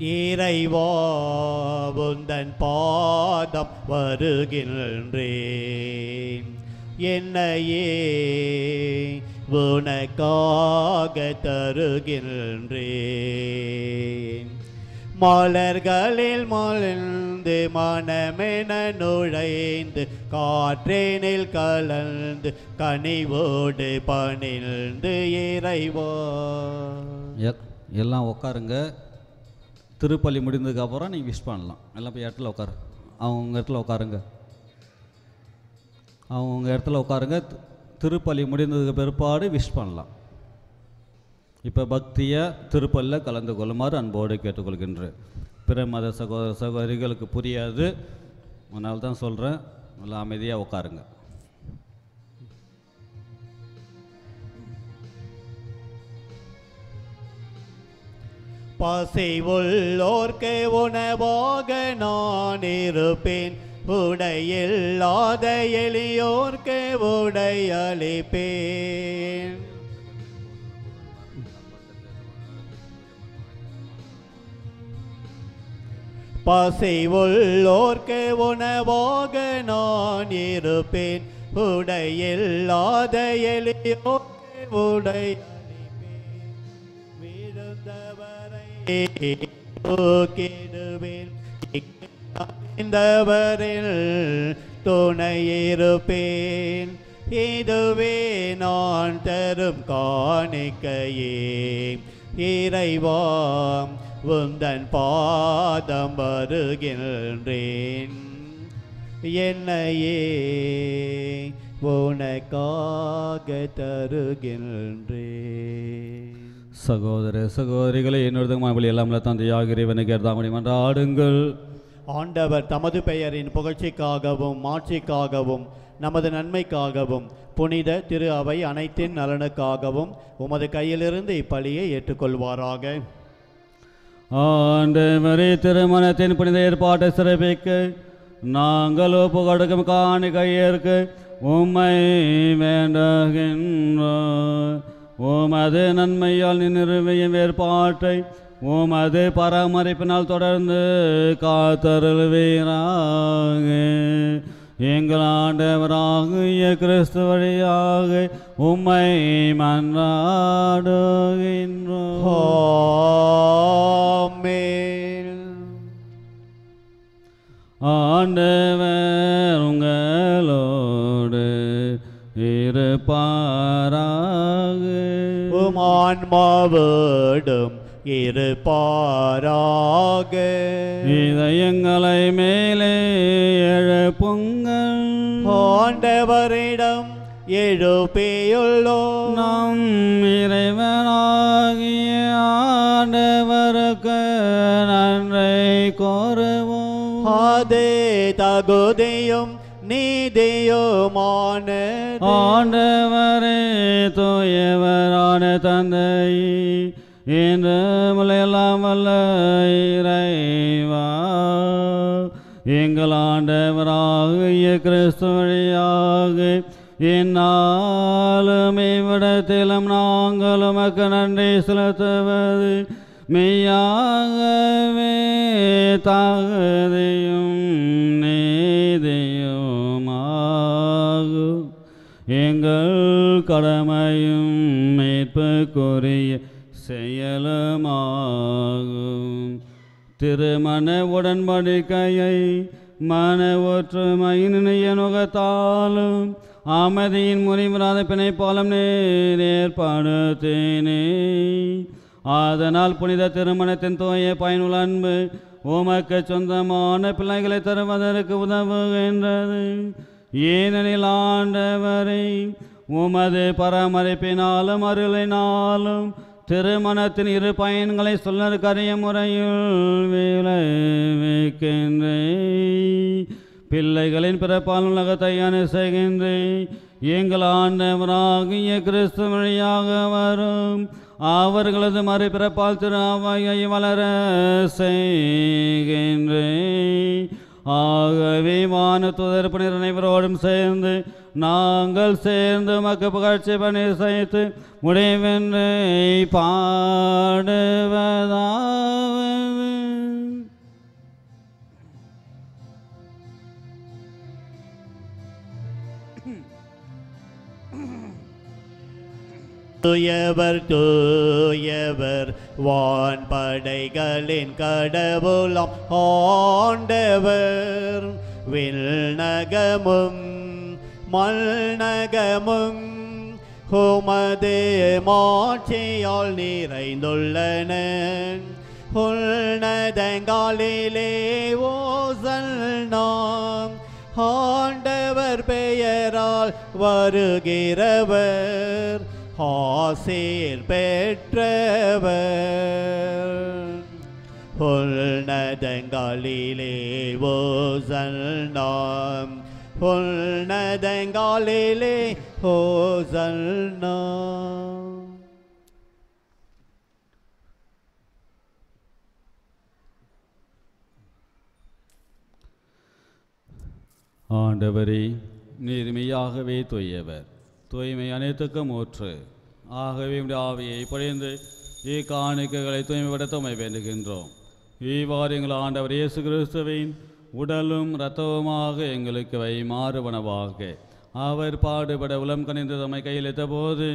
இறைவா உந்தன் பாதம் வருகின்றேன், என்னையே உனக்காக தருகின்றேன். மலர்களில் மலர்ந்து மனமென நுழைந்து காற்றேனில் கலந்து கனிவோடு பணிந்து இறைவா. எல்லாம் உட்காருங்க. திருப்பலி முடிந்ததுக்கப்புறம் நீங்கள் விஷ் பண்ணலாம். எல்லாம் போய் இடத்துல உட்காரு. அவங்க இடத்துல உட்காருங்க. அவங்க இடத்துல உட்காருங்க. திருப்பலி முடிந்ததுக்கு பிற்பாடு விஷ் பண்ணலாம். இப்போ பக்தியை திருப்பலியில் கலந்து கொள்ளுமாறு அன்போடு கேட்டுக்கொள்கின்றேன். பிற மத சகோதர சகோதரிகளுக்கு புரியாது, அதனால தான் சொல்கிறேன். நல்லா அமைதியாக உட்காருங்க. பசி உள்ளோர்க்கு உணவாக நான் இருப்பேன், உடையில்லாத எளியோர்க்கு உடையளிப்பேன். பசி உள்ளோர்க்கு உணவாக நான் இருப்பேன், உடையில்லாத எளியோர்க்கு உடையளிப்பேன். விழுந்தவரை தூக்கிடுவேன், இந்தவரில் துணையிருப்பேன். இதுவே நான் தரும் காணிக்கையே, இறைவா உந்தன் பாதம் வருகின்றேன், என்னையே உனக்காக தருகின்றேன். சகோதர சகோதரிகளை என்னொரு மாபலி எல்லாம் தந்தையாக இறைவனுக்கு ஏற்றாமணி மன்றாடுங்கள். ஆண்டவர் தமது பெயரின் புகழ்ச்சிக்காகவும் மாட்சிக்காகவும் நமது நன்மைக்காகவும் புனித திரு அவை அனைத்தின் நலனுக்காகவும் உமது கையிலிருந்து இப்பலியை ஏற்றுக்கொள்வாராக. ஆண்டவரே, திருமணத்தின் புனித ஏற்பாட்டை சிறப்பிக்க நாங்கள் ஒப்பு கொடுக்கும் காணிக்கையேற்க உம்மை வேண்டுகின்றோம். உமது நன்மையால் நிறுவிய ஏற்பாட்டை உமது பராமரிப்பினால் தொடர்ந்து காத்தருள்வீராக. எங்கள் ஆண்டவராகிய கிறிஸ்து வழியாக உம்மை மன்றாடுகின்றோம். ஆமென். ஆண்டவர் உங்களோடு இருப்பாராக. உம் ஆன்மாவோடும் இருப்பாராக. இதயங்களை மேலே எழுப்புங்கள். ஆண்டவரிடம் எழுப்பியுள்ளோம். நம் இறைவனாகிய ஆண்டவருக்கு நன்றை கோருவோம். அதே தகுதியும் நீதியுமானது. ஆண்டவரே தூயவரான தந்தை, இன்று எல்லாம் வல்ல இறைவா, எங்கள் ஆண்டவராகிய கிறிஸ்து வழியாக இந்நாளும் இவ்விடத்திலும் நாங்கள் உமக்கு நன்றி செலுத்துவது மெய்யாகவே தகுதியும் நீதியுமாகும். எங்கள் கடமையும் மீட்புக்குரிய செயலுமாகும். திருமண உடன்படிக்கையை மன ஒற்றுமையின் நுகத்தாலும் அமைதியின் முறிவிடாத பிணைப்பாலும் ஏற்படுத்தினே. அதனால் புனித திருமணத்தின் தூய பயனுள்ள அன்பு உமக்கு சொந்தமான பிள்ளைகளை தருவதற்கு உதவுகின்றது. ஏனெனில் ஆண்டவரை உமது பராமரிப்பினாலும் அருளினாலும் திருமணத்தின் இரு பயன்களை சொல்லற்கரிய முறையில் விளைவிக்கின்றேன். பிள்ளைகளின் பிறப்பால் உலகத்தை அனுசரிக்கின்றேன். எங்கள் ஆண்டவராகிய கிறிஸ்து வழியாக வரும் அவர்களது மறுபிறப்பால் திரு அவையை வளர செய்கின்றேன். ஆகவே வானதூதர் புனிதர் அனைவரோடும் சேர்ந்து நாங்கள் சேர்ந்து மக்கு புகழ்ச்சி பணி செய்து முடிவென்று பாடுவதாவது. தூயவர் தூயவர் வான்படைகளின் கடவுளாம் ஆண்டவர். விண்ணகமும் மல்நகமும் உமது மாட்சியால் நிறைந்துள்ளன. உன்னதங்களிலே ஓசன்னா. ஆண்டவர் பெயரால் வருகிறவர் ஆசீர் பெற்றவர். உன்னதங்களிலே ஓசன்னா. உன்னதங்களிலே ஓசன்னா. ஆண்டவரே நீர்மையாகவே தூயவர், தூய்மை அனைத்துக்கும் ஊற்று. ஆகவே உடைய ஆவியை பொழிந்து இக்காணிக்கைகளை தூய்மைப்படுத்த உம்மை வேண்டுகின்றோம். இவ்வாறு எங்கள் ஆண்டவர் இயேசு கிறிஸ்துவின் உடலும் இரத்தவுமாக எங்களுக்கு மாறுவனவாக. அவர் பாடுபட உளம் கனிந்து தம்மை கையளித்த போது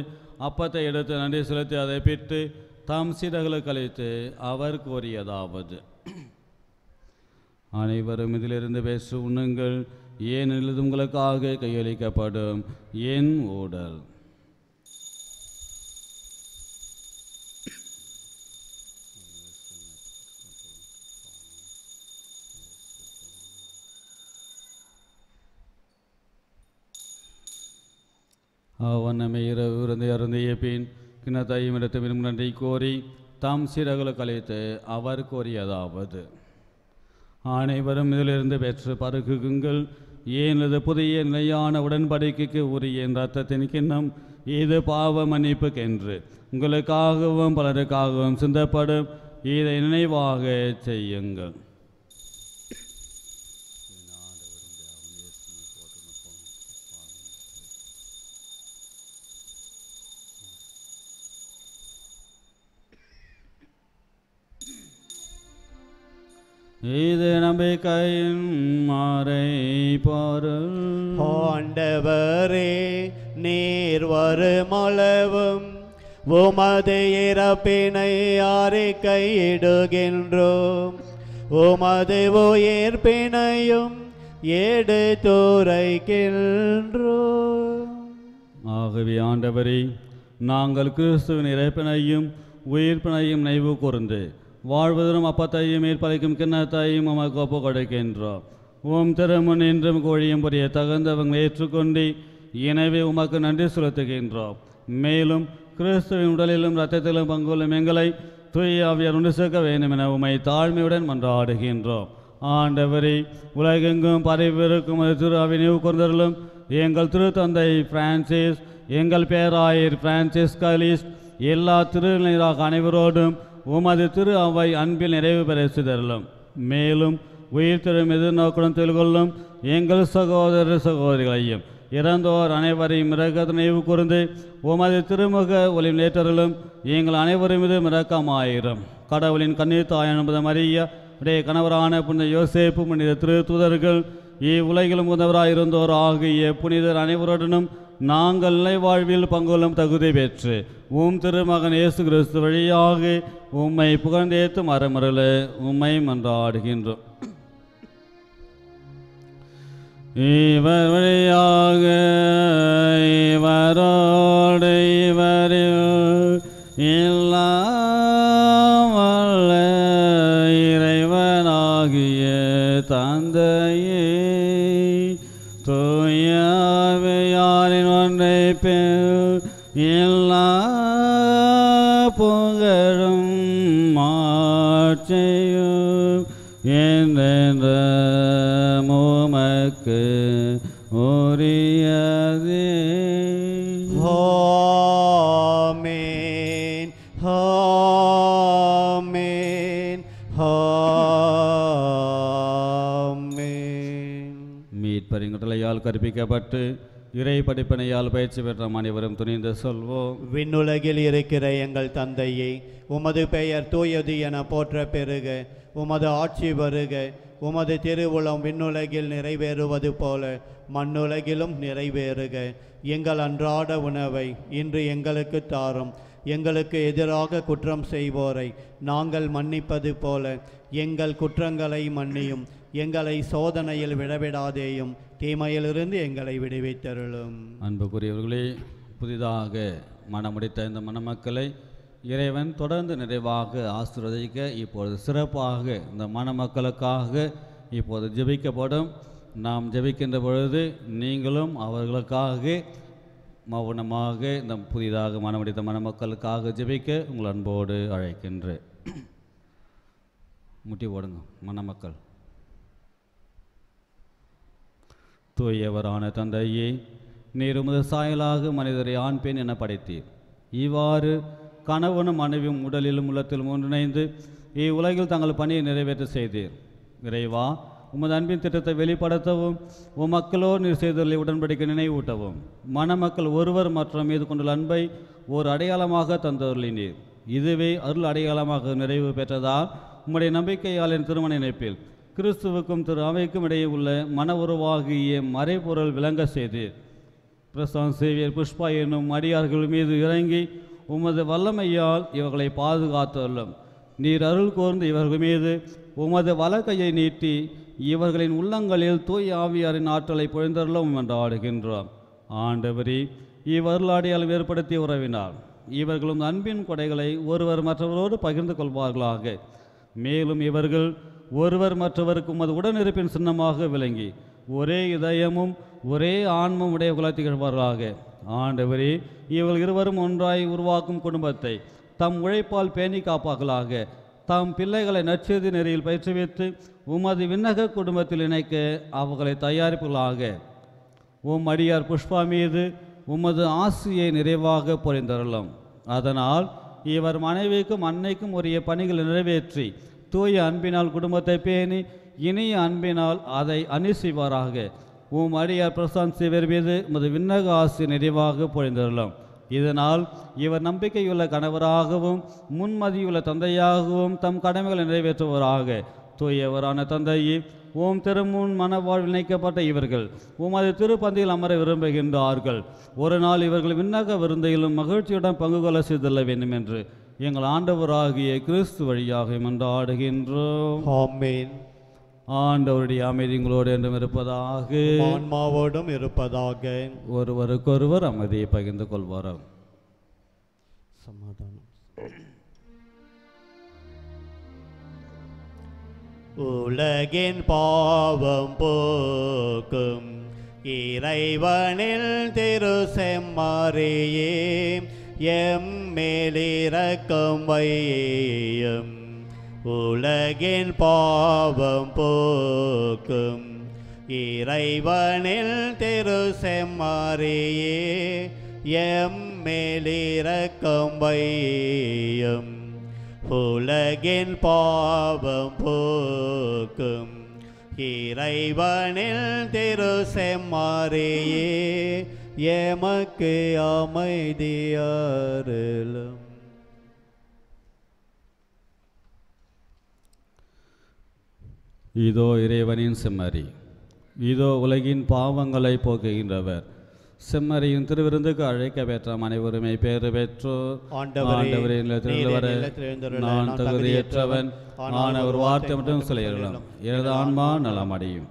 அப்பத்தை எடுத்து நன்றி செலுத்தி அதை பிட்டு தம் சீடர்களுக்கு அளித்து அவர் கூறியதாவது: அனைவரும் இதிலிருந்து பேச உண்ணுங்கள், ஏனெனில் இது உங்களுக்காக கையளிக்கப்படும் என் உடல். அவனமை இரவு இருந்து அருந்திய பின் கிணத்தையும் எடுத்து விரும்பும் நன்றி கோரி தாம் சீடர்களுக்கு அளித்து அவர் கோரியதாவது: அனைவரும் இதிலிருந்து பெற்று பருகுங்கள், ஏனது புதிய நிலையான உடன்படிக்கைக்கு உரிய இரத்தத்தின் கிண்ணம். இது பாவ மன்னிப்புக்கென்று உங்களுக்காகவும் பலருக்காகவும் சிந்தப்படும். இதை நினைவாக செய்யுங்கள். இது நம்பிக்கையின் மாறை பொருள். ஆண்டவரே, நீர் வருமளவும் உமது இறப்பினை அறிக்கையிடுகின்றோம், உமது உயிர்ப்பினையும் எடுத்துரைக்கின்றோம். ஆகவே ஆண்டவரே, நாங்கள் கிறிஸ்துவின் இறப்பினையும் உயிர்ப்பினையும் நினைவு கூர்ந்து வாழ்வதனும் அப்பத்தையும் மேற்பலைக்கும் கிண்ணத்தையும் உமக்கு ஒப்பு கொடுக்கின்றோம். உம் திருமுன் என்றும் கோழியும் புரிய தகுந்தவங்களை ஏற்றுக்கொண்டு எனவே உமக்கு நன்றி செலுத்துகின்றோம். மேலும் கிறிஸ்துவின் உடலிலும் இரத்தத்திலும் பங்குள்ளும் எங்களை தூய ஆவியார் ஒன்று சேர்க்க வேண்டும் என உம்மை தாழ்மையுடன் மன்றாடுகின்றோம். ஆண்டவரே, உலகெங்கும் பரவிருக்கும் திரு ஆவி நினைவு கூர்ந்தருளும். எங்கள் திருத்தந்தை பிரான்சிஸ், எங்கள் பேராயர் பிரான்சிஸ் கலிஸ்ட், எல்லா திருநிலையாக அனைவரோடும் உமது திரு அவை அன்பில் நிறைவு பெற செய்தருளும். மேலும் உயிர் திரும் எதிர்நோக்குடன் கொள்ளும் எங்கள் சகோதர சகோதரிகளையும் இறந்தோர் அனைவரையும் இரக்கத்தை நினைவு கூர்ந்து உமது திருமுக ஒளி நேற்றருளும். எங்கள் அனைவரும் மீது இரக்கமாயிரும். கடவுளின் கண்ணீர் தாயான மரியா, உடைய கணவரான புனித யோசேப்பு, புனித திரு தூதர்கள், இவ்வுலகிலும் முதல்வராயிருந்தோர் ஆகிய புனிதர் அனைவருடனும் நாங்கள் நிலை வாழ்வில் பங்குள்ளும் தகுதி பெற்று உம் திருமகன் இயேசு கிறிஸ்து வழியாக உம்மை புகழ்ந்தேத்து மரமருள உம்மை மன்றாடுகின்றோம். இவர் வழியாக இவரோடு இவரில் எல்லாம் வல்ல இறைவனாகிய தந்தையே, தூய ஆவியாரின் ஒன்றை பேர் எல்லா புகழும் மாட்சியும் என்றென்ற உமக்கு உரியதே. ஆமென், ஆமென், ஆமென். மீட்பரிங்கட்டளையால் கற்பிக்கப்பட்டு இறை படிப்பினையால் பயிற்சி பெற்ற அனைவரும் துணிந்து சொல்வோம். விண்ணுலகில் இருக்கிற எங்கள் தந்தையே, உமது பெயர் தூயது என போற்ற பெருக, உமது ஆட்சி வருக, உமது திருவுளம் விண்ணுலகில் நிறைவேறுவது போல மண்ணுலகிலும் நிறைவேறுக. எங்கள் அன்றாட உணவை இன்று எங்களுக்கு தாரும். எங்களுக்கு எதிராக குற்றம் செய்வோரை நாங்கள் மன்னிப்பது போல எங்கள் குற்றங்களை மன்னியும். எங்களை சோதனையில் விடவிடாதேயும், தீமையிலிருந்து எங்களை விடுவித்தருளும். அன்புக்குரியவர்களே, புதிதாக மனமுடித்த இந்த மணமக்களை இறைவன் தொடர்ந்து நிறைவாக ஆசீர்வதிக்க இப்பொழுது சிறப்பாக இந்த மணமக்களுக்காக இப்போது ஜெபிக்கப்படும். நாம் ஜெபிக்கின்ற பொழுது நீங்களும் அவர்களுக்காக மௌனமாக இந்த புதிதாக மனமுடித்த மணமக்களுக்காக ஜெபிக்க உங்கள் அன்போடு அழைக்கின்றேன். முட்டி போடுங்க மணமக்கள். தூயவரான தந்தையே, நீர் உமது சாயலாக மனிதரை ஆண் பெண் என படைத்தீர். இவ்வாறு கணவனும் மனைவியும் உடலிலும் உள்ளத்திலும் ஒன்றிணைந்து இவ்வுலகில் தங்கள் பணியை நிறைவேற்ற செய்தீர். இறைவா, உமது அன்பின் திட்டத்தை வெளிப்படுத்தவும் மக்களோர் நீர் செய்தலை உடன்படிக்கை நினைவூட்டவும் மணமக்கள் ஒருவர் மற்றும் மீது கொண்டுள்ள அன்பை ஓர் அடையாளமாக தந்தருளினீர். இதுவே அருள் அடையாளமாக நிறைவு பெற்றதால் உம்முடைய நம்பிக்கையாளின் திருமண இணைப்பில் கிறிஸ்துவுக்கும் திரு அவைக்கும் இடையே உள்ள மன உருவாகிய மறைபொருள் விளங்க செய்தீர். பிரசாந்த் சேவியர் புஷ்பா என்னும் அடியார்கள் மீது இறங்கி உமது வல்லமையால் இவர்களை பாதுகாத்துள்ளோம். நீர் அருள் கோர்ந்து இவர்கள் மீது உமது வலக்கையை நீட்டி இவர்களின் உள்ளங்களில் தூய் ஆவியாரின் ஆற்றலை பொழிந்தருளும் என்று ஆடுகின்றோம். ஆண்டவரே, இவ்வருளாடியால் ஏற்படுத்திய உறவினார் இவர்களும் அன்பின் கொடைகளை ஒருவர் மற்றவரோடு பகிர்ந்து கொள்வார்களாக. மேலும் இவர்கள் ஒருவர் மற்றவருக்கு உமது உடனிருப்பின் சின்னமாக விளங்கி ஒரே இதயமும் ஒரே ஆன்மம் உடைய குலத்தை திகழ்வார்களாக. ஆண்டவரே, இவர்கள் இருவரும் ஒன்றாய் உருவாக்கும் குடும்பத்தை தம் உழைப்பால் பேணி காப்பார்களாக. தாம் பிள்ளைகளை நற்செய்தி நெறியில் பயிற்றுவித்து உமது விண்ணக குடும்பத்தில் இணைக்க அவர்களை தயாரிப்புகளாக. உம் அடியார் புஷ்பா மீது உமது ஆசியை நிறைவாக பொழிந்தருளும். அதனால் இவர் மனைவிக்கும் அன்னைக்கும் உரிய பணிகளை நிறைவேற்றி தூய அன்பினால் குடும்பத்தை பேணி இனிய அன்பினால் அதை அணி செய்வாராக. உம் அடியார் பிரசாந்த் சிவர் மீது உமது விண்ணக ஆசி நிறைவாக பொழிந்தருளும். இதனால் இவர் நம்பிக்கையுள்ள கணவராகவும் முன்மதியுள்ள தந்தையாகவும் தம் கடமைகளை நிறைவேற்றுவராக தூயவரான தந்தையே, உம் திருமுன் மனவாழ்வில் இணைக்கப்பட்ட இவர்கள் உமது திருப்பந்தியில் அமர விரும்புகின்றார்கள். ஒரு நாள் இவர்கள் விண்ணக விருந்தையிலும் மகிழ்ச்சியுடன் பங்கு கொள்ள செய்தல்ல வேண்டும் என்று எங்கள் ஆண்டவராகிய கிறிஸ்து வழியாக மன்றாடுகின்றோம். ஆமென். ஆண்டவருடைய அமைதி உங்களோடு என்றும் இருப்பதாக. ஆன்மாவோடும் இருப்பதாக. ஒருவருக்கொருவர் அமைதியை பகிர்ந்து கொள்வாராம். சமாதானம். உலகின் பாவம் போக்கும் இறைவனில் திரு செம்மறியே, எம்மேலிரக்கம் வையும். உலகின் பாவம் போக்கும் இறைவனில் திரு செம்மறியே, எம்மேலிரக்கம் வையும். உலகின் பாவம் போக்கும் இறைவனில் திரு செம்மறியே, எமக்கு அமைதியருளும். இதோ இறைவனின் செம்மறி, இதோ உலகின் பாவங்களை போக்குகின்றவர். செம்மறியின் திருவிருந்துக்கு அழைக்க பெற்ற அனைவருமே பேறு பெற்றோர். ஆண்டவரே, நான் தகுதியற்றவன், நான் ஒரு வார்த்தை மட்டும் சொல்லிடலாம், எனது ஆன்மா நலமடையும்.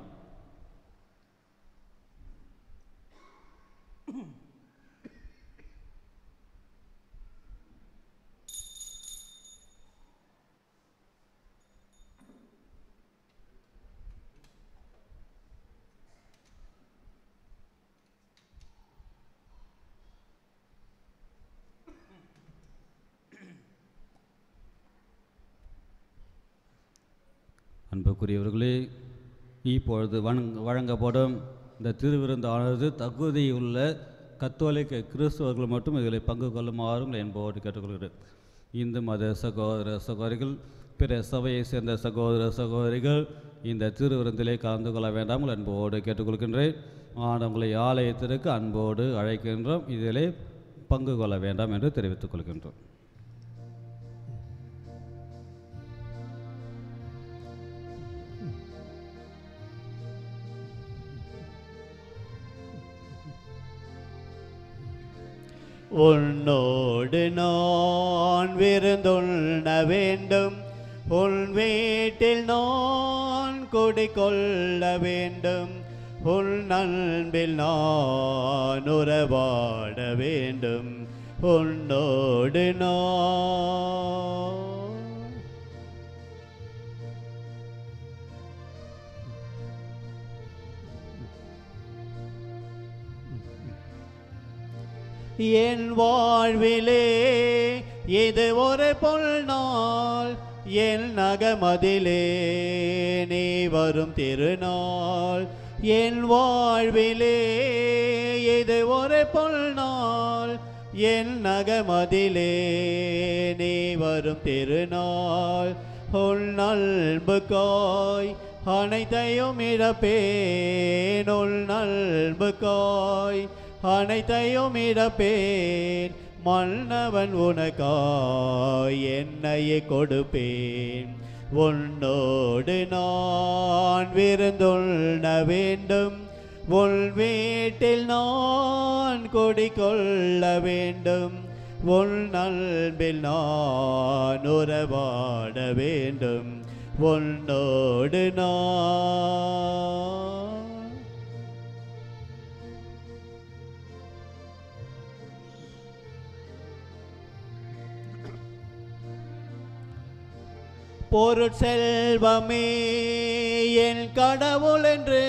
அன்புக்குரியவர்களே, இப்பொழுது வழங்கப்படும் இந்த திருவிருந்தானது தகுதியுள்ள கத்தோலிக்க கிறிஸ்தவர்கள் மட்டும் இதில் பங்கு கொள்ளுமாறும் என்போடு கேட்டுக்கொள்கிறேன். இந்து மத சகோதர சகோதரிகள், பிற சபையை சேர்ந்த சகோதர சகோதரிகள் இந்த திருவிருந்திலே கலந்து கொள்ள வேண்டாம் என்போடு கேட்டுக்கொள்கின்றேன். உங்களை ஆலயத்திற்கு அன்போடு அழைக்கின்றோம், இதிலே பங்கு கொள்ள வேண்டாம் என்று தெரிவித்துக் கொள்கின்றோம். உன்னோடு நான் விருந்துண்ண வேண்டும், உன் வீட்டில் நான் குடிகொள்ள வேண்டும், உன் அன்பில் நான் உறவாட வேண்டும். உன்னோடு நான் என் வாழ்விலே இது ஒரு பொல் நாள், என் நகமதிலே நீ வரும் திருநாள். என் வாழ்விலே இது ஒரு பொல் நாள், என் நகமதிலே நீ வரும் திருநாள். உன் அன்புக்காய் அனைத்தையும் இழப்பேன், உன் அன்புக்காய் அனைத்தையும் இழப்பேன். மன்னவன் உனக்காய் என்னையே கொடுப்பேன். உன்னோடு நான் விருந்துண்ண வேண்டும், உன் வீட்டில் நான் குடிகொள்ள வேண்டும், உன் அன்பில் நான் உறவாட வேண்டும். உன்னோடு நான் பொருட்செல்வமே என் கடவுள் என்று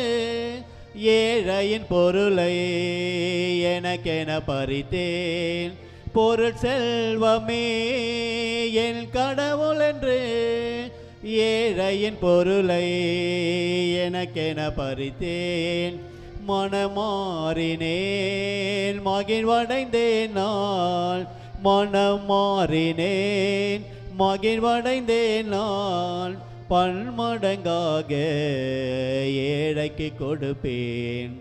ஏழையின் பொருளை எனக்கென பறித்தேன். பொருட்செல்வமே என் கடவுள் என்று ஏழையின் பொருளை எனக்கென பறித்தேன். மனமாறினேன் மகிழ்வடைந்தேன் நான், மனம் மாறினேன் மகிழ்வடைந்தேன் நான். பன்மடங்காக ஏழைக்கு கொடுப்பேன்.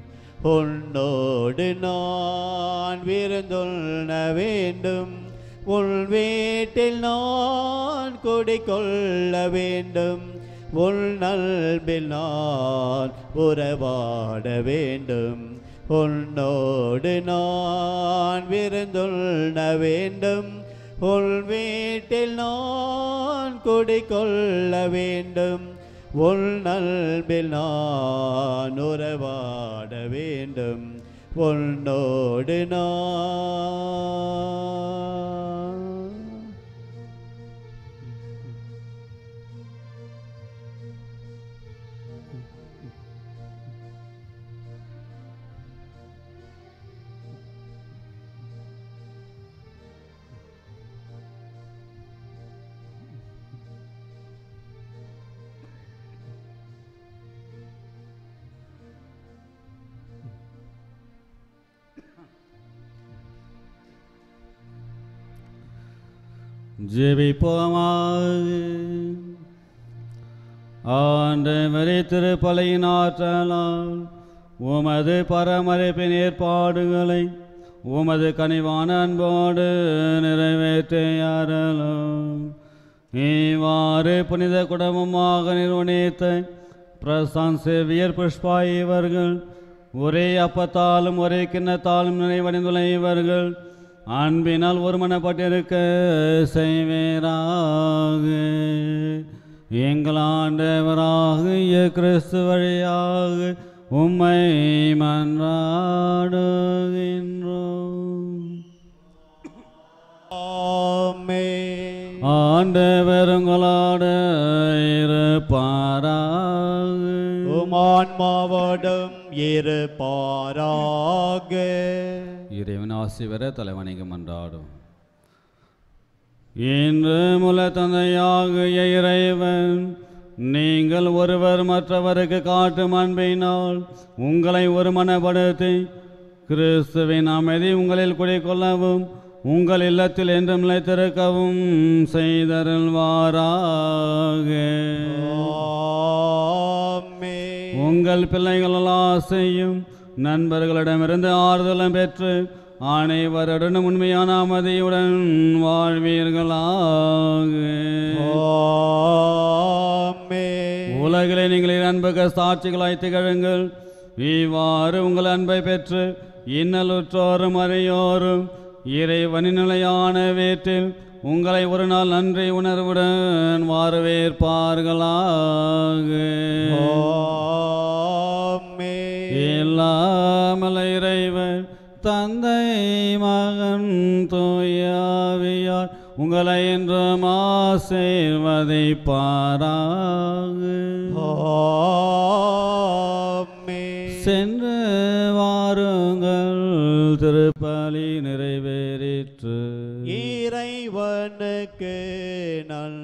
உன்னோடு நான் விருந்துண்ண வேண்டும், உன் வீட்டில் நான் குடிகொள்ள வேண்டும், உன் நல்பில் நான் உறவாட வேண்டும். உன்னோடு நான் விருந்துண்ண வேண்டும். உன் வீட்டில் நான் குடிகொள்ள வேண்டும். உன் நல்பில் நான் உறவாட வேண்டும். உன்னோடு நான். ஜெபிப்போமாக. ஆண்டவரே, திருப்பலியின் ஆற்றலால் உமது பராமரிப்பின் ஏற்பாடுகளை உமது கனிவான அன்போடு நிறைவேற்றியாரலும். இவ்வாறு புனித குடும்பமாக நிர்வகித்த பிரசாந்த் சேவியர் புஷ்பா இவர்கள் ஒரே அப்பத்தாலும் ஒரே கிண்ணத்தாலும் நினைவடைந்துள்ள இவர்கள் அன்பினால் ஒருமனப்பட்டிருக்க செய்வீராக. எங்கள் ஆண்டவராகிய கிறிஸ்து வழியாக உம்மை மன்றாடுகின்றோம். ஆமென். ஆண்டவர் உங்களோடு இருப்பாராக. உம் ஆன்மாவோடும் இருப்பாராக. இறைவன் ஆசி பெற தலைவணிகம் மன்றாடும். இன்று முல தந்தையாகிய இறைவன், நீங்கள் ஒருவர் மற்றவருக்கு காட்டும் அன்பினால் உங்களை ஒருமனப்படுத்தி கிறிஸ்துவின் அமைதி உங்களில் குடிக்கொள்ளவும் உங்கள் இல்லத்தில் என்றும் நிலைத்திருக்கவும் செய்தருள்வாராக. ஆமென். உங்கள் பிள்ளைகள் ஆசையும் நண்பர்களிடமிருந்து ஆறுதலும் பெற்று அனைவருடனும் உண்மையான அமைதியுடன் வாழ்வீர்களாக. ஆமென். உலகிலே நீங்கள் அன்புக்கு சாட்சிகளாய் திகழுங்கள். இவ்வாறு உங்கள் அன்பை பெற்று இன்னலுற்றோரும் அறியோரும் இறைவனின் நிலையான வீட்டில் உங்களை ஒரு நாள் நன்றி உணர்வுடன் வரவேற்பார்களாக. எல்லாமல இறைவன் தந்தை மகன் தூயாவியார் உங்களை என்றும் ஆசீர்வதிப்பாராக. சென்று வாருங்கள், திருப்பலி நிறைவேறிற்று. இறைவனுக்கு நன்றி.